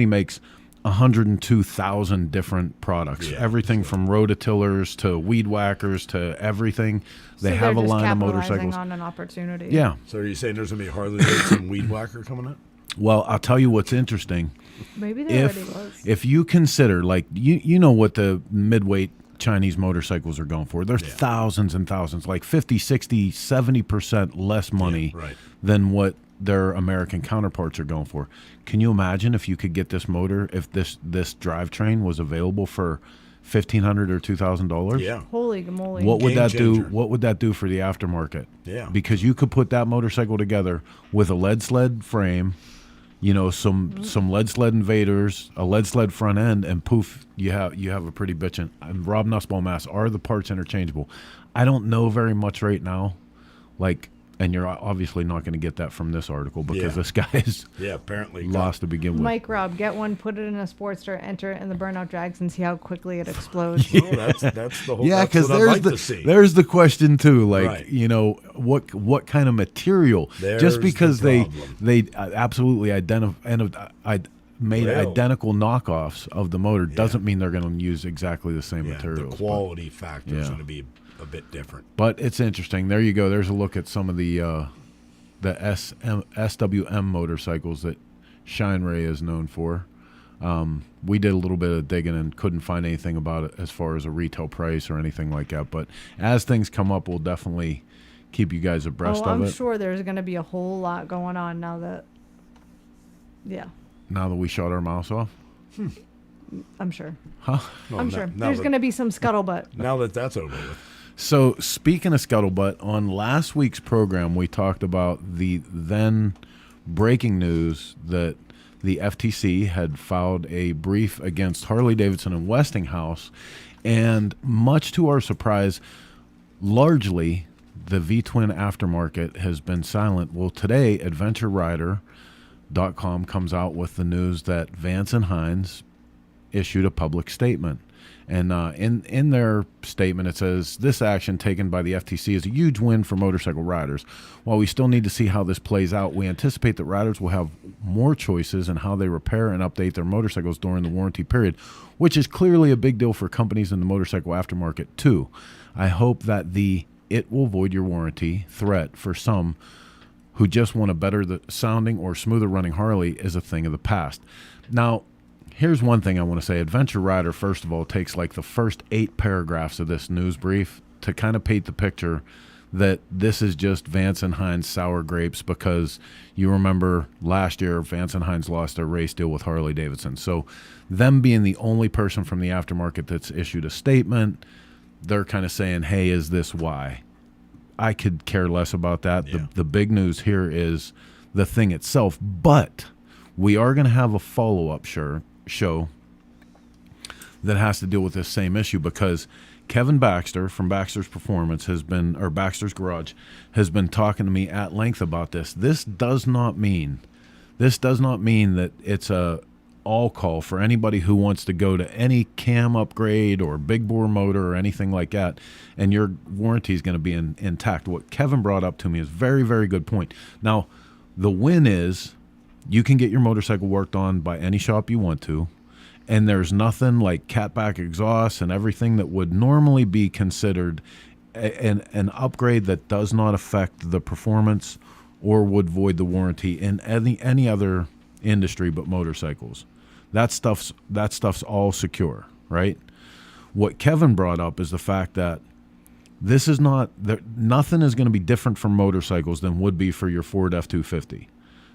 makes 102,000 different products. Everything from rototillers to weed whackers to everything. They have a line of motorcycles. On an opportunity. Yeah. So are you saying there's going to be a Harley Davidson weed whacker coming up? Well, I'll tell you what's interesting. Maybe there already was. If you consider, like, you know what the midweight Chinese motorcycles are going for. They're thousands and thousands, like 50, 60, 70% less money than what their American counterparts are going for. Can you imagine if you could get this motor, if this drivetrain was available for $1,500 or $2,000? Yeah. Holy moly. What would that do? What would that do for the aftermarket? Yeah. Because you could put that motorcycle together with a lead sled frame, you know, some lead sled invaders, a lead sled front end, and poof, you have a pretty bitchin'. And Rob Nussbaum asks, are the parts interchangeable? I don't know very much right now, like, and you're obviously not going to get that from this article because this guy is apparently lost to begin with. Mike Rob, get one, put it in a Sportster, enter it in the burnout drags, and see how quickly it explodes. That's the whole. Yeah, because there's the question too. Like, you know, what kind of material? Just because they absolutely made identical knockoffs of the motor doesn't mean they're going to use exactly the same materials. The quality factor is going to be a bit different. But it's interesting. There you go. There's a look at some of the SWM motorcycles that Shine Ray is known for. We did a little bit of digging and couldn't find anything about it as far as a retail price or anything like that. But as things come up, we'll definitely keep you guys abreast of it. I'm sure there's going to be a whole lot going on now that, now that we shut our mouths off? I'm sure. Huh? Well, I'm sure. There's going to be some scuttlebutt. Now that that's over with. So, speaking of scuttlebutt, on last week's program, we talked about the then breaking news that the FTC had filed a brief against Harley-Davidson and Westinghouse, and much to our surprise, largely the V-twin aftermarket has been silent. Well, today, AdventureRider.com comes out with the news that Vance and Hines issued a public statement. And in their statement, it says, this action taken by the FTC is a huge win for motorcycle riders. While we still need to see how this plays out, we anticipate that riders will have more choices in how they repair and update their motorcycles during the warranty period, which is clearly a big deal for companies in the motorcycle aftermarket, too. I hope that the "it will void your warranty" threat for some who just want a better sounding or smoother running Harley is a thing of the past. Now, here's one thing I want to say. Adventure Rider, first of all, takes like the first 8 paragraphs of this news brief to kind of paint the picture that this is just Vance and Hines sour grapes, because you remember last year Vance and Hines lost their race deal with Harley-Davidson. So them being the only person from the aftermarket that's issued a statement, they're kind of saying, hey, is this why? I could care less about that. Yeah. The big news here is the thing itself, but we are going to have a follow-up show that has to deal with this same issue, because Kevin Baxter from Baxter's Performance Baxter's Garage has been talking to me at length about this. This does not mean that it's a all call for anybody who wants to go to any cam upgrade or big bore motor or anything like that, and your warranty is going to be intact. What Kevin brought up to me is very, very good point. Now, the win is you can get your motorcycle worked on by any shop you want to, and there's nothing like catback exhaust and everything that would normally be considered an upgrade that does not affect the performance or would void the warranty in any other industry but motorcycles. That stuff's all secure, right? What Kevin brought up is the fact that this is nothing is going to be different for motorcycles than would be for your Ford F-250.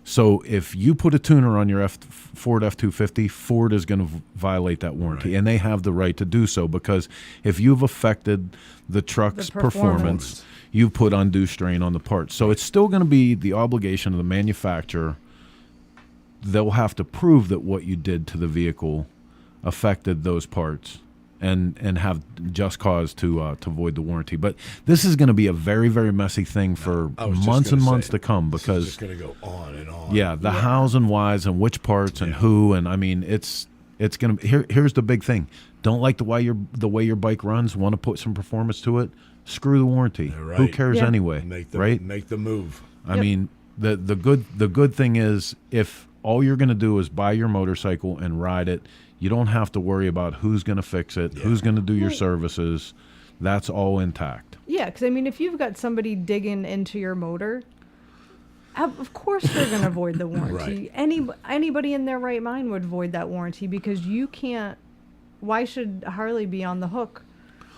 So if you put a tuner on your Ford F-250, Ford is going to violate that warranty, right. And they have the right to do so, because if you've affected the truck's performance, you've put undue strain on the parts. So it's still going to be the obligation of the manufacturer. They'll have to prove that what you did to the vehicle affected those parts and have just cause to void the warranty. But this is going to be a very, very messy thing for months and months to come, because it's going to go on and on. Yeah, the hows and whys and which parts and who, and I mean it's going to. Here's the big thing: don't like the way your bike runs, want to put some performance to it, screw the warranty. Right. Who cares anyway? Make the move. I mean, The good thing is, if all you're going to do is buy your motorcycle and ride it, you don't have to worry about who's going to fix it, who's going to do your services. That's all intact. Yeah, because I mean, if you've got somebody digging into your motor, of course they're going to void the warranty. Anybody in their right mind would void that warranty, because you can't. Why should Harley be on the hook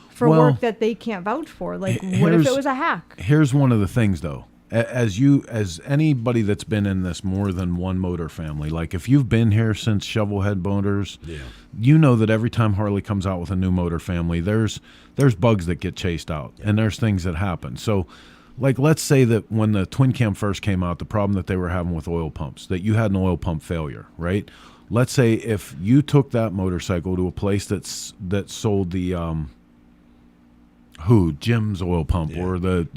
for work that they can't vouch for? Like, what if it was a hack? Here's one of the things, though. As anybody that's been in this more than one motor family, like if you've been here since Shovelhead Motors, you know that every time Harley comes out with a new motor family, there's bugs that get chased out, and there's things that happen. So, like, let's say that when the twin cam first came out, the problem that they were having with oil pumps, that you had an oil pump failure, right? Let's say if you took that motorcycle to a place that sold the Jim's oil pump or the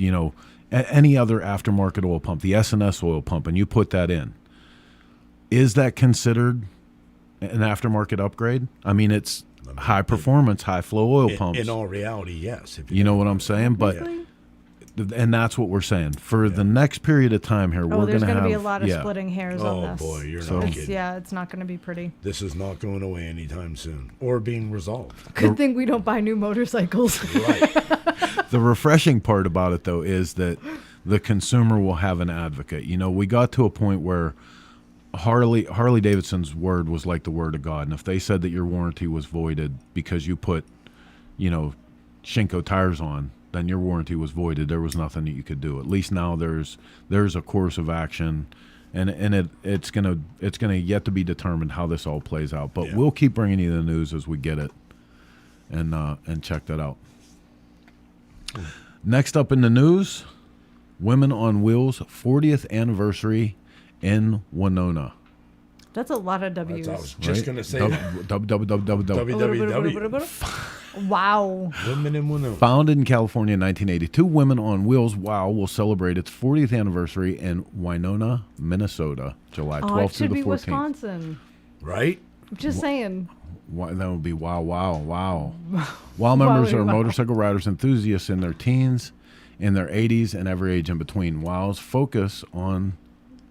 any other aftermarket oil pump, the S&S oil pump, and you put that in, is that considered an aftermarket upgrade? I mean, it's high performance, high flow oil pumps. In all reality, yes. You know what I'm saying? But and that's what we're saying. For the next period of time here, we're going to have... be a lot of splitting hairs on this. Oh, boy, you're not kidding. Yeah, it's not going to be pretty. This is not going away anytime soon or being resolved. Good thing we don't buy new motorcycles. Right. The refreshing part about it, though, is that the consumer will have an advocate. You know, we got to a point where Harley Davidson's word was like the word of God. And if they said that your warranty was voided because you put, Shinko tires on, then your warranty was voided. There was nothing that you could do. At least now there's a course of action, and it's gonna yet to be determined how this all plays out. But we'll keep bringing you the news as we get it, and check that out. Next up in the news, Women on Wheels 40th anniversary in Winona. That's a lot of W's. I was just going to say www. Wow. Women in Winona. Founded in California in 1982, Women on Wheels WOW will celebrate its 40th anniversary in Winona, Minnesota, July 12th it through should the be 14th. Wisconsin. Right? Just saying. That would be wow. WOW members are motorcycle riders enthusiasts in their teens, in their 80s, and every age in between. WOW's focus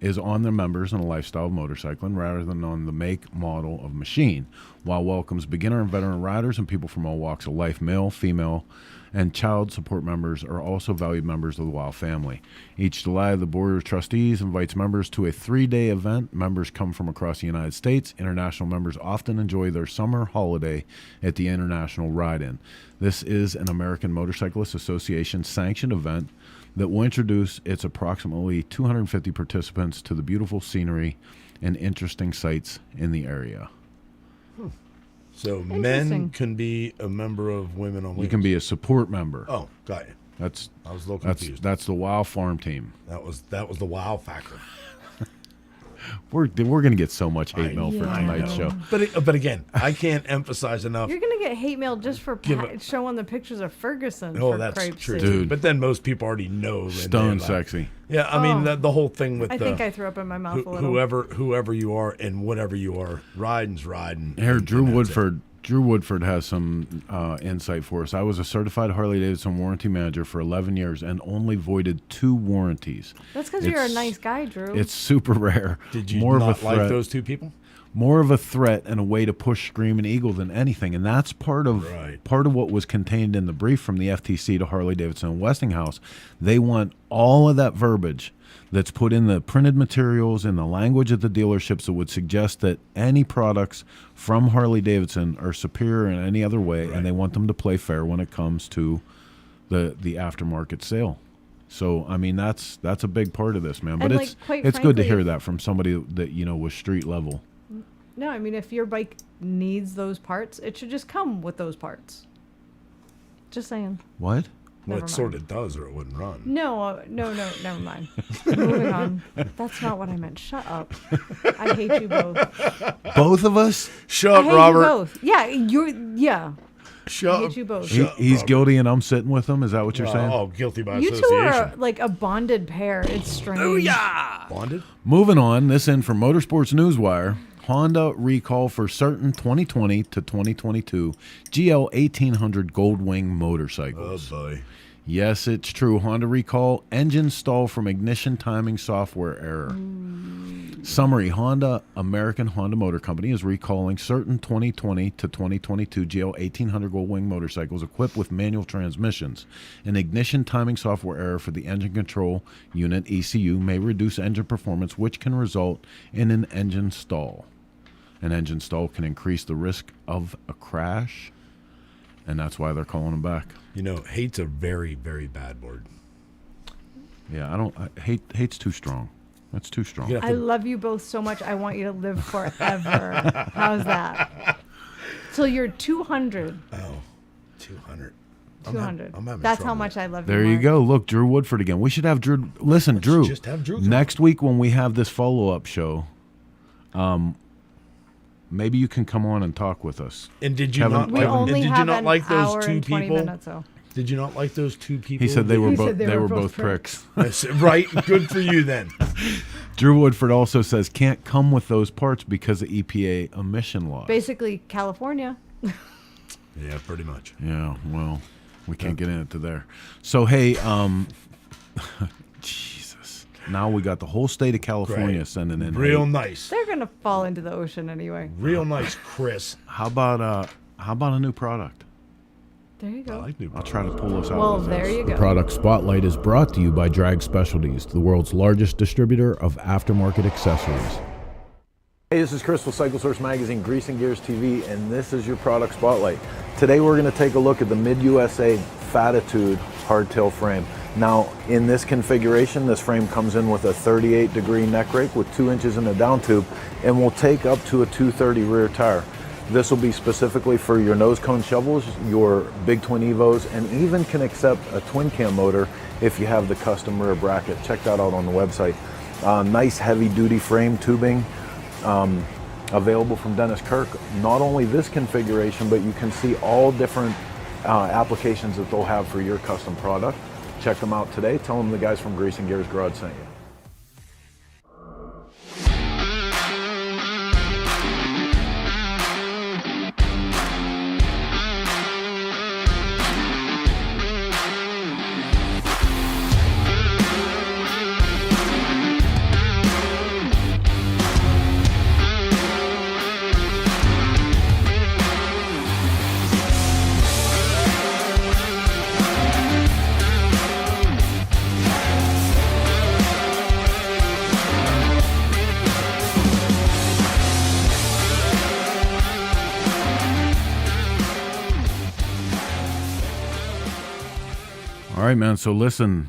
is on their members and a lifestyle of motorcycling rather than on the make, model of machine. WOW welcomes beginner and veteran riders and people from all walks of life. Male, female, and child support members are also valued members of the WOW family. Each July, the Board of Trustees invites members to a 3-day event. Members come from across the United States. International members often enjoy their summer holiday at the International Ride-In. This is an American Motorcyclists Association sanctioned event that will introduce its approximately 250 participants to the beautiful scenery and interesting sights in the area. So men can be a member of Women on Wheels. You can be a support member. Oh, got you. I was a little confused. That's the WOW farm team. That was the wow factor. We're going to get so much hate mail for tonight's show. But again, I can't emphasize enough. You're going to get hate mail just for showing the pictures of Ferguson. Oh, that's true, dude. But then most people already know. Stone sexy. Yeah, I mean the whole thing with I think I threw up in my mouth a little. Whoever you are and whatever you are, riding's riding. Here, Drew Woodford has some insight for us. I was a certified Harley-Davidson warranty manager for 11 years and only voided 2 warranties. That's because you're a nice guy, Drew. It's super rare. Did you not like those 2 people? More of a threat and a way to push Screaming Eagle than anything, and that's part of what was contained in the brief from the FTC to Harley-Davidson and Westinghouse. They want all of that verbiage that's put in the printed materials in the language of the dealerships that would suggest that any products from Harley-Davidson are superior in any other way, and they want them to play fair when it comes to the aftermarket sale. So, I mean, that's a big part of this, man. But it's good to hear that from somebody that, was street level. No, I mean, if your bike needs those parts, it should just come with those parts. Just saying. What? Well, it sort of does, or it wouldn't run. No, never mind. Moving on. That's not what I meant. Shut up. I hate you both. Both of us? Shut up, Robert. You both. Yeah, Shut I hate you both. He's guilty and I'm sitting with him? Is that what you're saying? Oh, guilty by you association. You two are like a bonded pair. It's strange. Oh, yeah. Bonded? Moving on, this in from Motorsports Newswire. Honda recall for certain 2020 to 2022 GL 1800 Goldwing motorcycles. Oh, boy. Yes, it's true. Honda recall, engine stall from ignition timing software error. Summary, American Honda Motor Company is recalling certain 2020 to 2022 GL 1800 Gold Wing motorcycles equipped with manual transmissions. An ignition timing software error for the engine control unit ECU may reduce engine performance, which can result in an engine stall. An engine stall can increase the risk of a crash, and that's why they're calling them back. You know, hate's a very, very bad word. Yeah, hate's too strong. That's too strong. I love you both so much. I want you to live forever. How's that? Till you're 200. Oh, 200. 200. I'm having That's how trouble. much I love you. There you Mark. go. Look, Drew Woodford again. We should have Drew. Listen, Drew. just have Drew come next week when we have this follow-up show, maybe you can come on and talk with us. And did you Kevin, not? We Like, only and did have you not an like hour those two and 20 people? minutes, so. Did you not like those two people? He said they were He both said they were both pricks. I said, right. Good for you then. Drew Woodford also says can't come with those parts because of EPA emission laws. Basically, California. Yeah, pretty much. Yeah, well, we can't get into there. So hey, Jesus. Now we got the whole state of California Great. sending in Real hate. nice. They're going to fall into the ocean anyway. Real nice, Chris. How about a new product? There you go. I like new I'll try to pull us out. Well, with there this. you go. Product Spotlight is brought to you by Drag Specialties, the world's largest distributor of aftermarket accessories. Hey, this is Chris with Cycle Source Magazine, Grease and Gears TV, and this is your product spotlight. Today we're going to take a look at the Mid-USA Fatitude hardtail frame. Now, in this configuration, this frame comes in with a 38-degree neck rake with 2 inches in a down tube, and will take up to a 230 rear tire. This will be specifically for your nose cone shovels, your big twin Evos, and even can accept a twin cam motor if you have the custom rear bracket. Check that out on the website. Nice heavy duty frame tubing available from Dennis Kirk. Not only this configuration, but you can see all different applications that they'll have for your custom product. Check them out today. Tell them the guys from Grease and Gears Garage sent you. All right, man. So listen,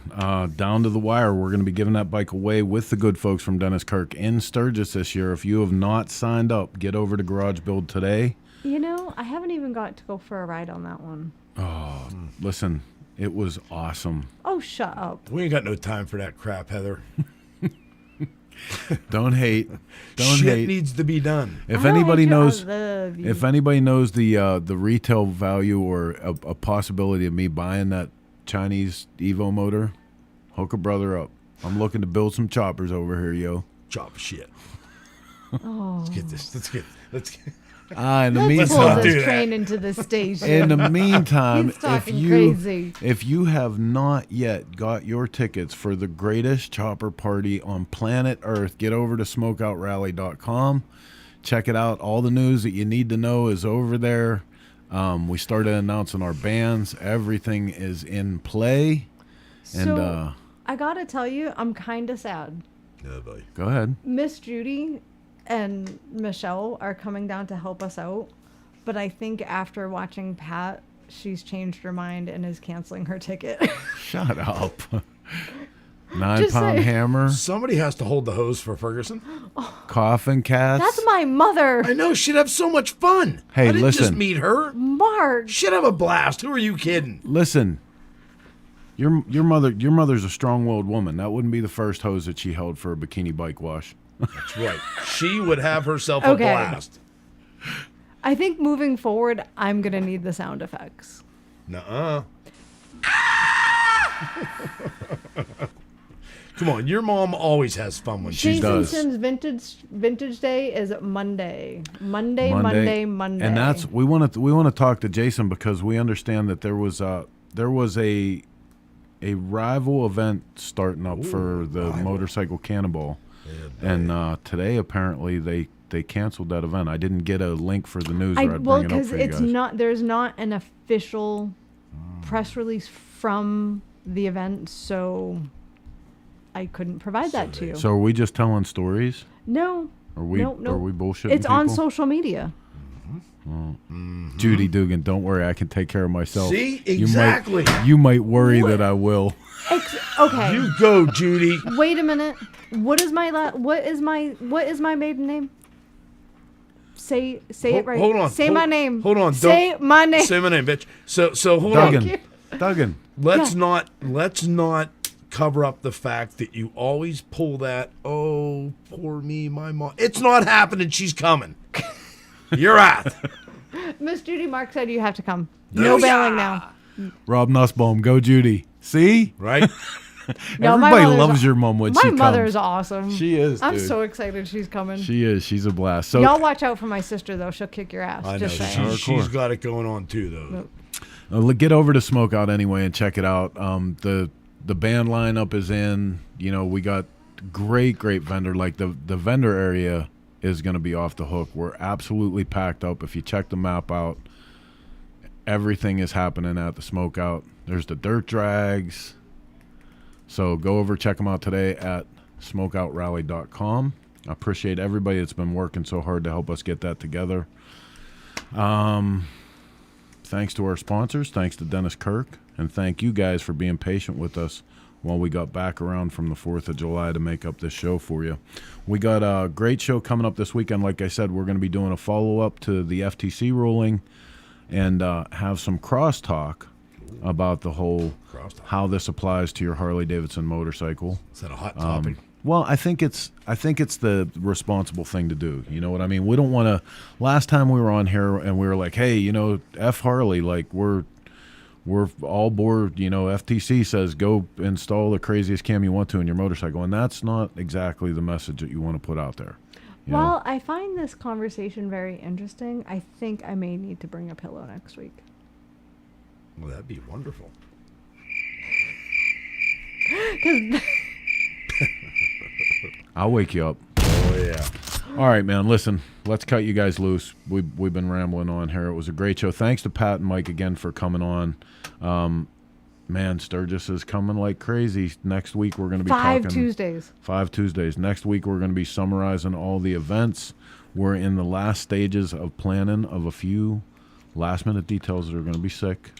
down to the wire. We're going to be giving that bike away with the good folks from Dennis Kirk in Sturgis this year. If you have not signed up, get over to Garage Build today. You know, I haven't even got to go for a ride on that one. Oh, listen, it was awesome. Oh, shut up. We ain't got no time for that crap, Heather. Don't hate. Don't Shit hate. needs to be done. If I anybody hate you, I knows, love you. if anybody knows the retail value or a possibility of me buying that Chinese Evo motor, hook a brother up. I'm looking to build some choppers over here, yo. Chop shit. Oh. Let's get this. Let's get. In the Let's pull meantime, this train into the station. in the meantime, He's talking if crazy. you have not yet got your tickets for the greatest chopper party on planet Earth, get over to SmokeOutRally.com. Check it out. All the news that you need to know is over there. We started announcing our bands. Everything is in play. And So, I gotta tell you, I'm kind of sad. Oh, boy. go ahead. Miss Judy and Michelle are coming down to help us out, but I think after watching Pat, she's changed her mind and is canceling her ticket. Shut up. Just 9-pound saying. hammer, Somebody has to hold the hose for Ferguson. coffin cats. That's my mother. I know. She'd have so much fun. Hey, I didn't just listen. meet her. Mark. She'd have a blast. Who are you kidding? Listen, your mother's a strong-willed woman. That wouldn't be the first hose that she held for a bikini bike wash. That's right. She would have herself Okay. a blast. I think moving forward, I'm gonna need the sound effects. Nuh-uh. Come on, your mom always has fun when she Jason does. Sims Vintage Day is Monday. Monday. And that's we want to talk to Jason because we understand that there was a rival event starting up for the motorcycle cannonball, and today apparently they canceled that event. I didn't get a link for the news. I'd well, bring it up because for you it's guys. not. There's not an official press release from the event, so I couldn't provide that to you. So are we just telling stories? No. Are we? No. Are we bullshitting? It's on people? social media. Judy Dugan, don't worry, I can take care of myself. See? Exactly. You might worry that I will. Okay. You go, Judy. Wait a minute. What is my maiden name? Say it right. Hold on. Say my name. Hold on. Say my name. Say my name, bitch. So hold Duggan. on. Duggan. Let's not cover up the fact that you always pull that, oh, poor me, my mom. It's not happening. She's coming. You're out. Miss Judy Mark said you have to come. No bailing now. Rob Nussbaum, go Judy. See? Right? No, Everybody loves your mom when she comes. My mother is awesome. She is, I'm dude. so excited she's coming. She is. She's a blast. So y'all watch out for my sister, though. She'll kick your ass. I know. Just saying. She's got it going on, too, though. Get over to SmokeOut anyway and check it out. The band lineup is in. You know, we got great vendor. Like the vendor area is going to be off the hook. We're absolutely packed up. If you check the map out, everything is happening at the SmokeOut. There's the dirt drags. So go over, check them out today at smokeoutrally.com. I appreciate everybody that's been working so hard to help us get that together. Thanks to our sponsors. Thanks to Dennis Kirk. And thank you guys for being patient with us while we got back around from the 4th of July to make up this show for you. We got a great show coming up this weekend. Like I said, we're going to be doing a follow-up to the FTC ruling and have some crosstalk about the whole how this applies to your Harley-Davidson motorcycle. Is that a hot topic? Well, I think it's the responsible thing to do. You know what I mean? We don't want to. Last time we were on here and we were like, hey, you know, F Harley, like we're all board. You know, FTC says go install the craziest cam you want to in your motorcycle, and that's not exactly the message that you want to put out there. Well, I find this conversation very interesting. I think I may need to bring a pillow next week. Well, that'd be wonderful. I'll wake you up. Oh, yeah. All right, man. Listen, let's cut you guys loose. We've been rambling on here. It was a great show. Thanks to Pat and Mike again for coming on. Man, Sturgis is coming like crazy. Next week we're going to be talking 5 Tuesdays. Next week we're going to be summarizing all the events. We're in the last stages of planning of a few last-minute details that are going to be sick.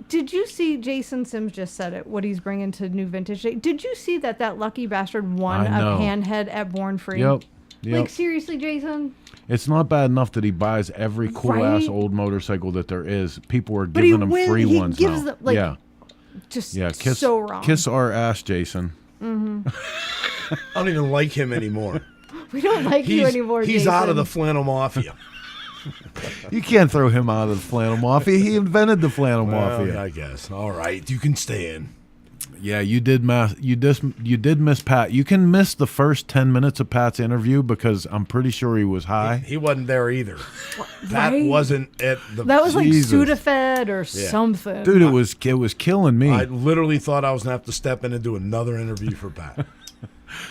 Did you see Jason Sims just said it, what he's bringing to New Vintage Day? Did you see that lucky bastard won a Panhead at Born Free? Yep. Like, seriously, Jason? It's not bad enough that he buys every cool-ass old motorcycle that there is. People are giving him free ones now. Them, like, yeah. Just kiss, so wrong. Kiss our ass, Jason. Mm-hmm. I don't even like him anymore. We don't like you anymore, He's Jason. out of the flannel mafia. You can't throw him out of the flannel mafia. He invented the flannel mafia. I guess. All right, you can stay in. Yeah, you did miss Pat. You can miss the first 10 minutes of Pat's interview because I'm pretty sure he was high. He wasn't there either. Pat wasn't at the. That was like Sudafed or something. Dude, it was killing me. I literally thought I was gonna have to step in and do another interview for Pat.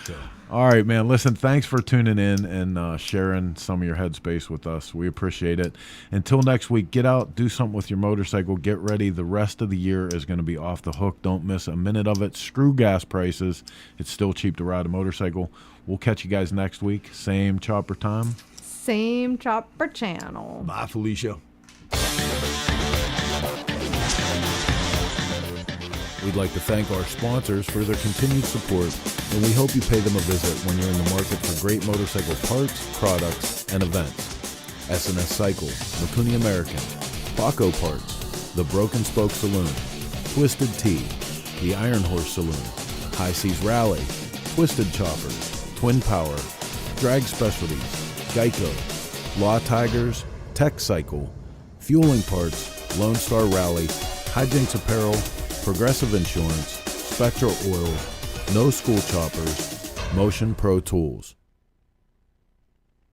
So. All right, man. Listen, thanks for tuning in and sharing some of your headspace with us. We appreciate it. Until next week, get out, do something with your motorcycle, get ready. The rest of the year is going to be off the hook. Don't miss a minute of it. Screw gas prices. It's still cheap to ride a motorcycle. We'll catch you guys next week. Same chopper time. Same chopper channel. Bye, Felicia. We'd like to thank our sponsors for their continued support, and we hope you pay them a visit when you're in the market for great motorcycle parts, products, and events. S&S Cycle, Makuni American, Baco Parts, The Broken Spoke Saloon, Twisted Tea, The Iron Horse Saloon, High Seas Rally, Twisted Choppers, Twin Power, Drag Specialties, Geico, Law Tigers, Tech Cycle, Fueling Parts, Lone Star Rally, Hijinks Apparel, Progressive Insurance, Spectra Oil, No School Choppers, Motion Pro Tools.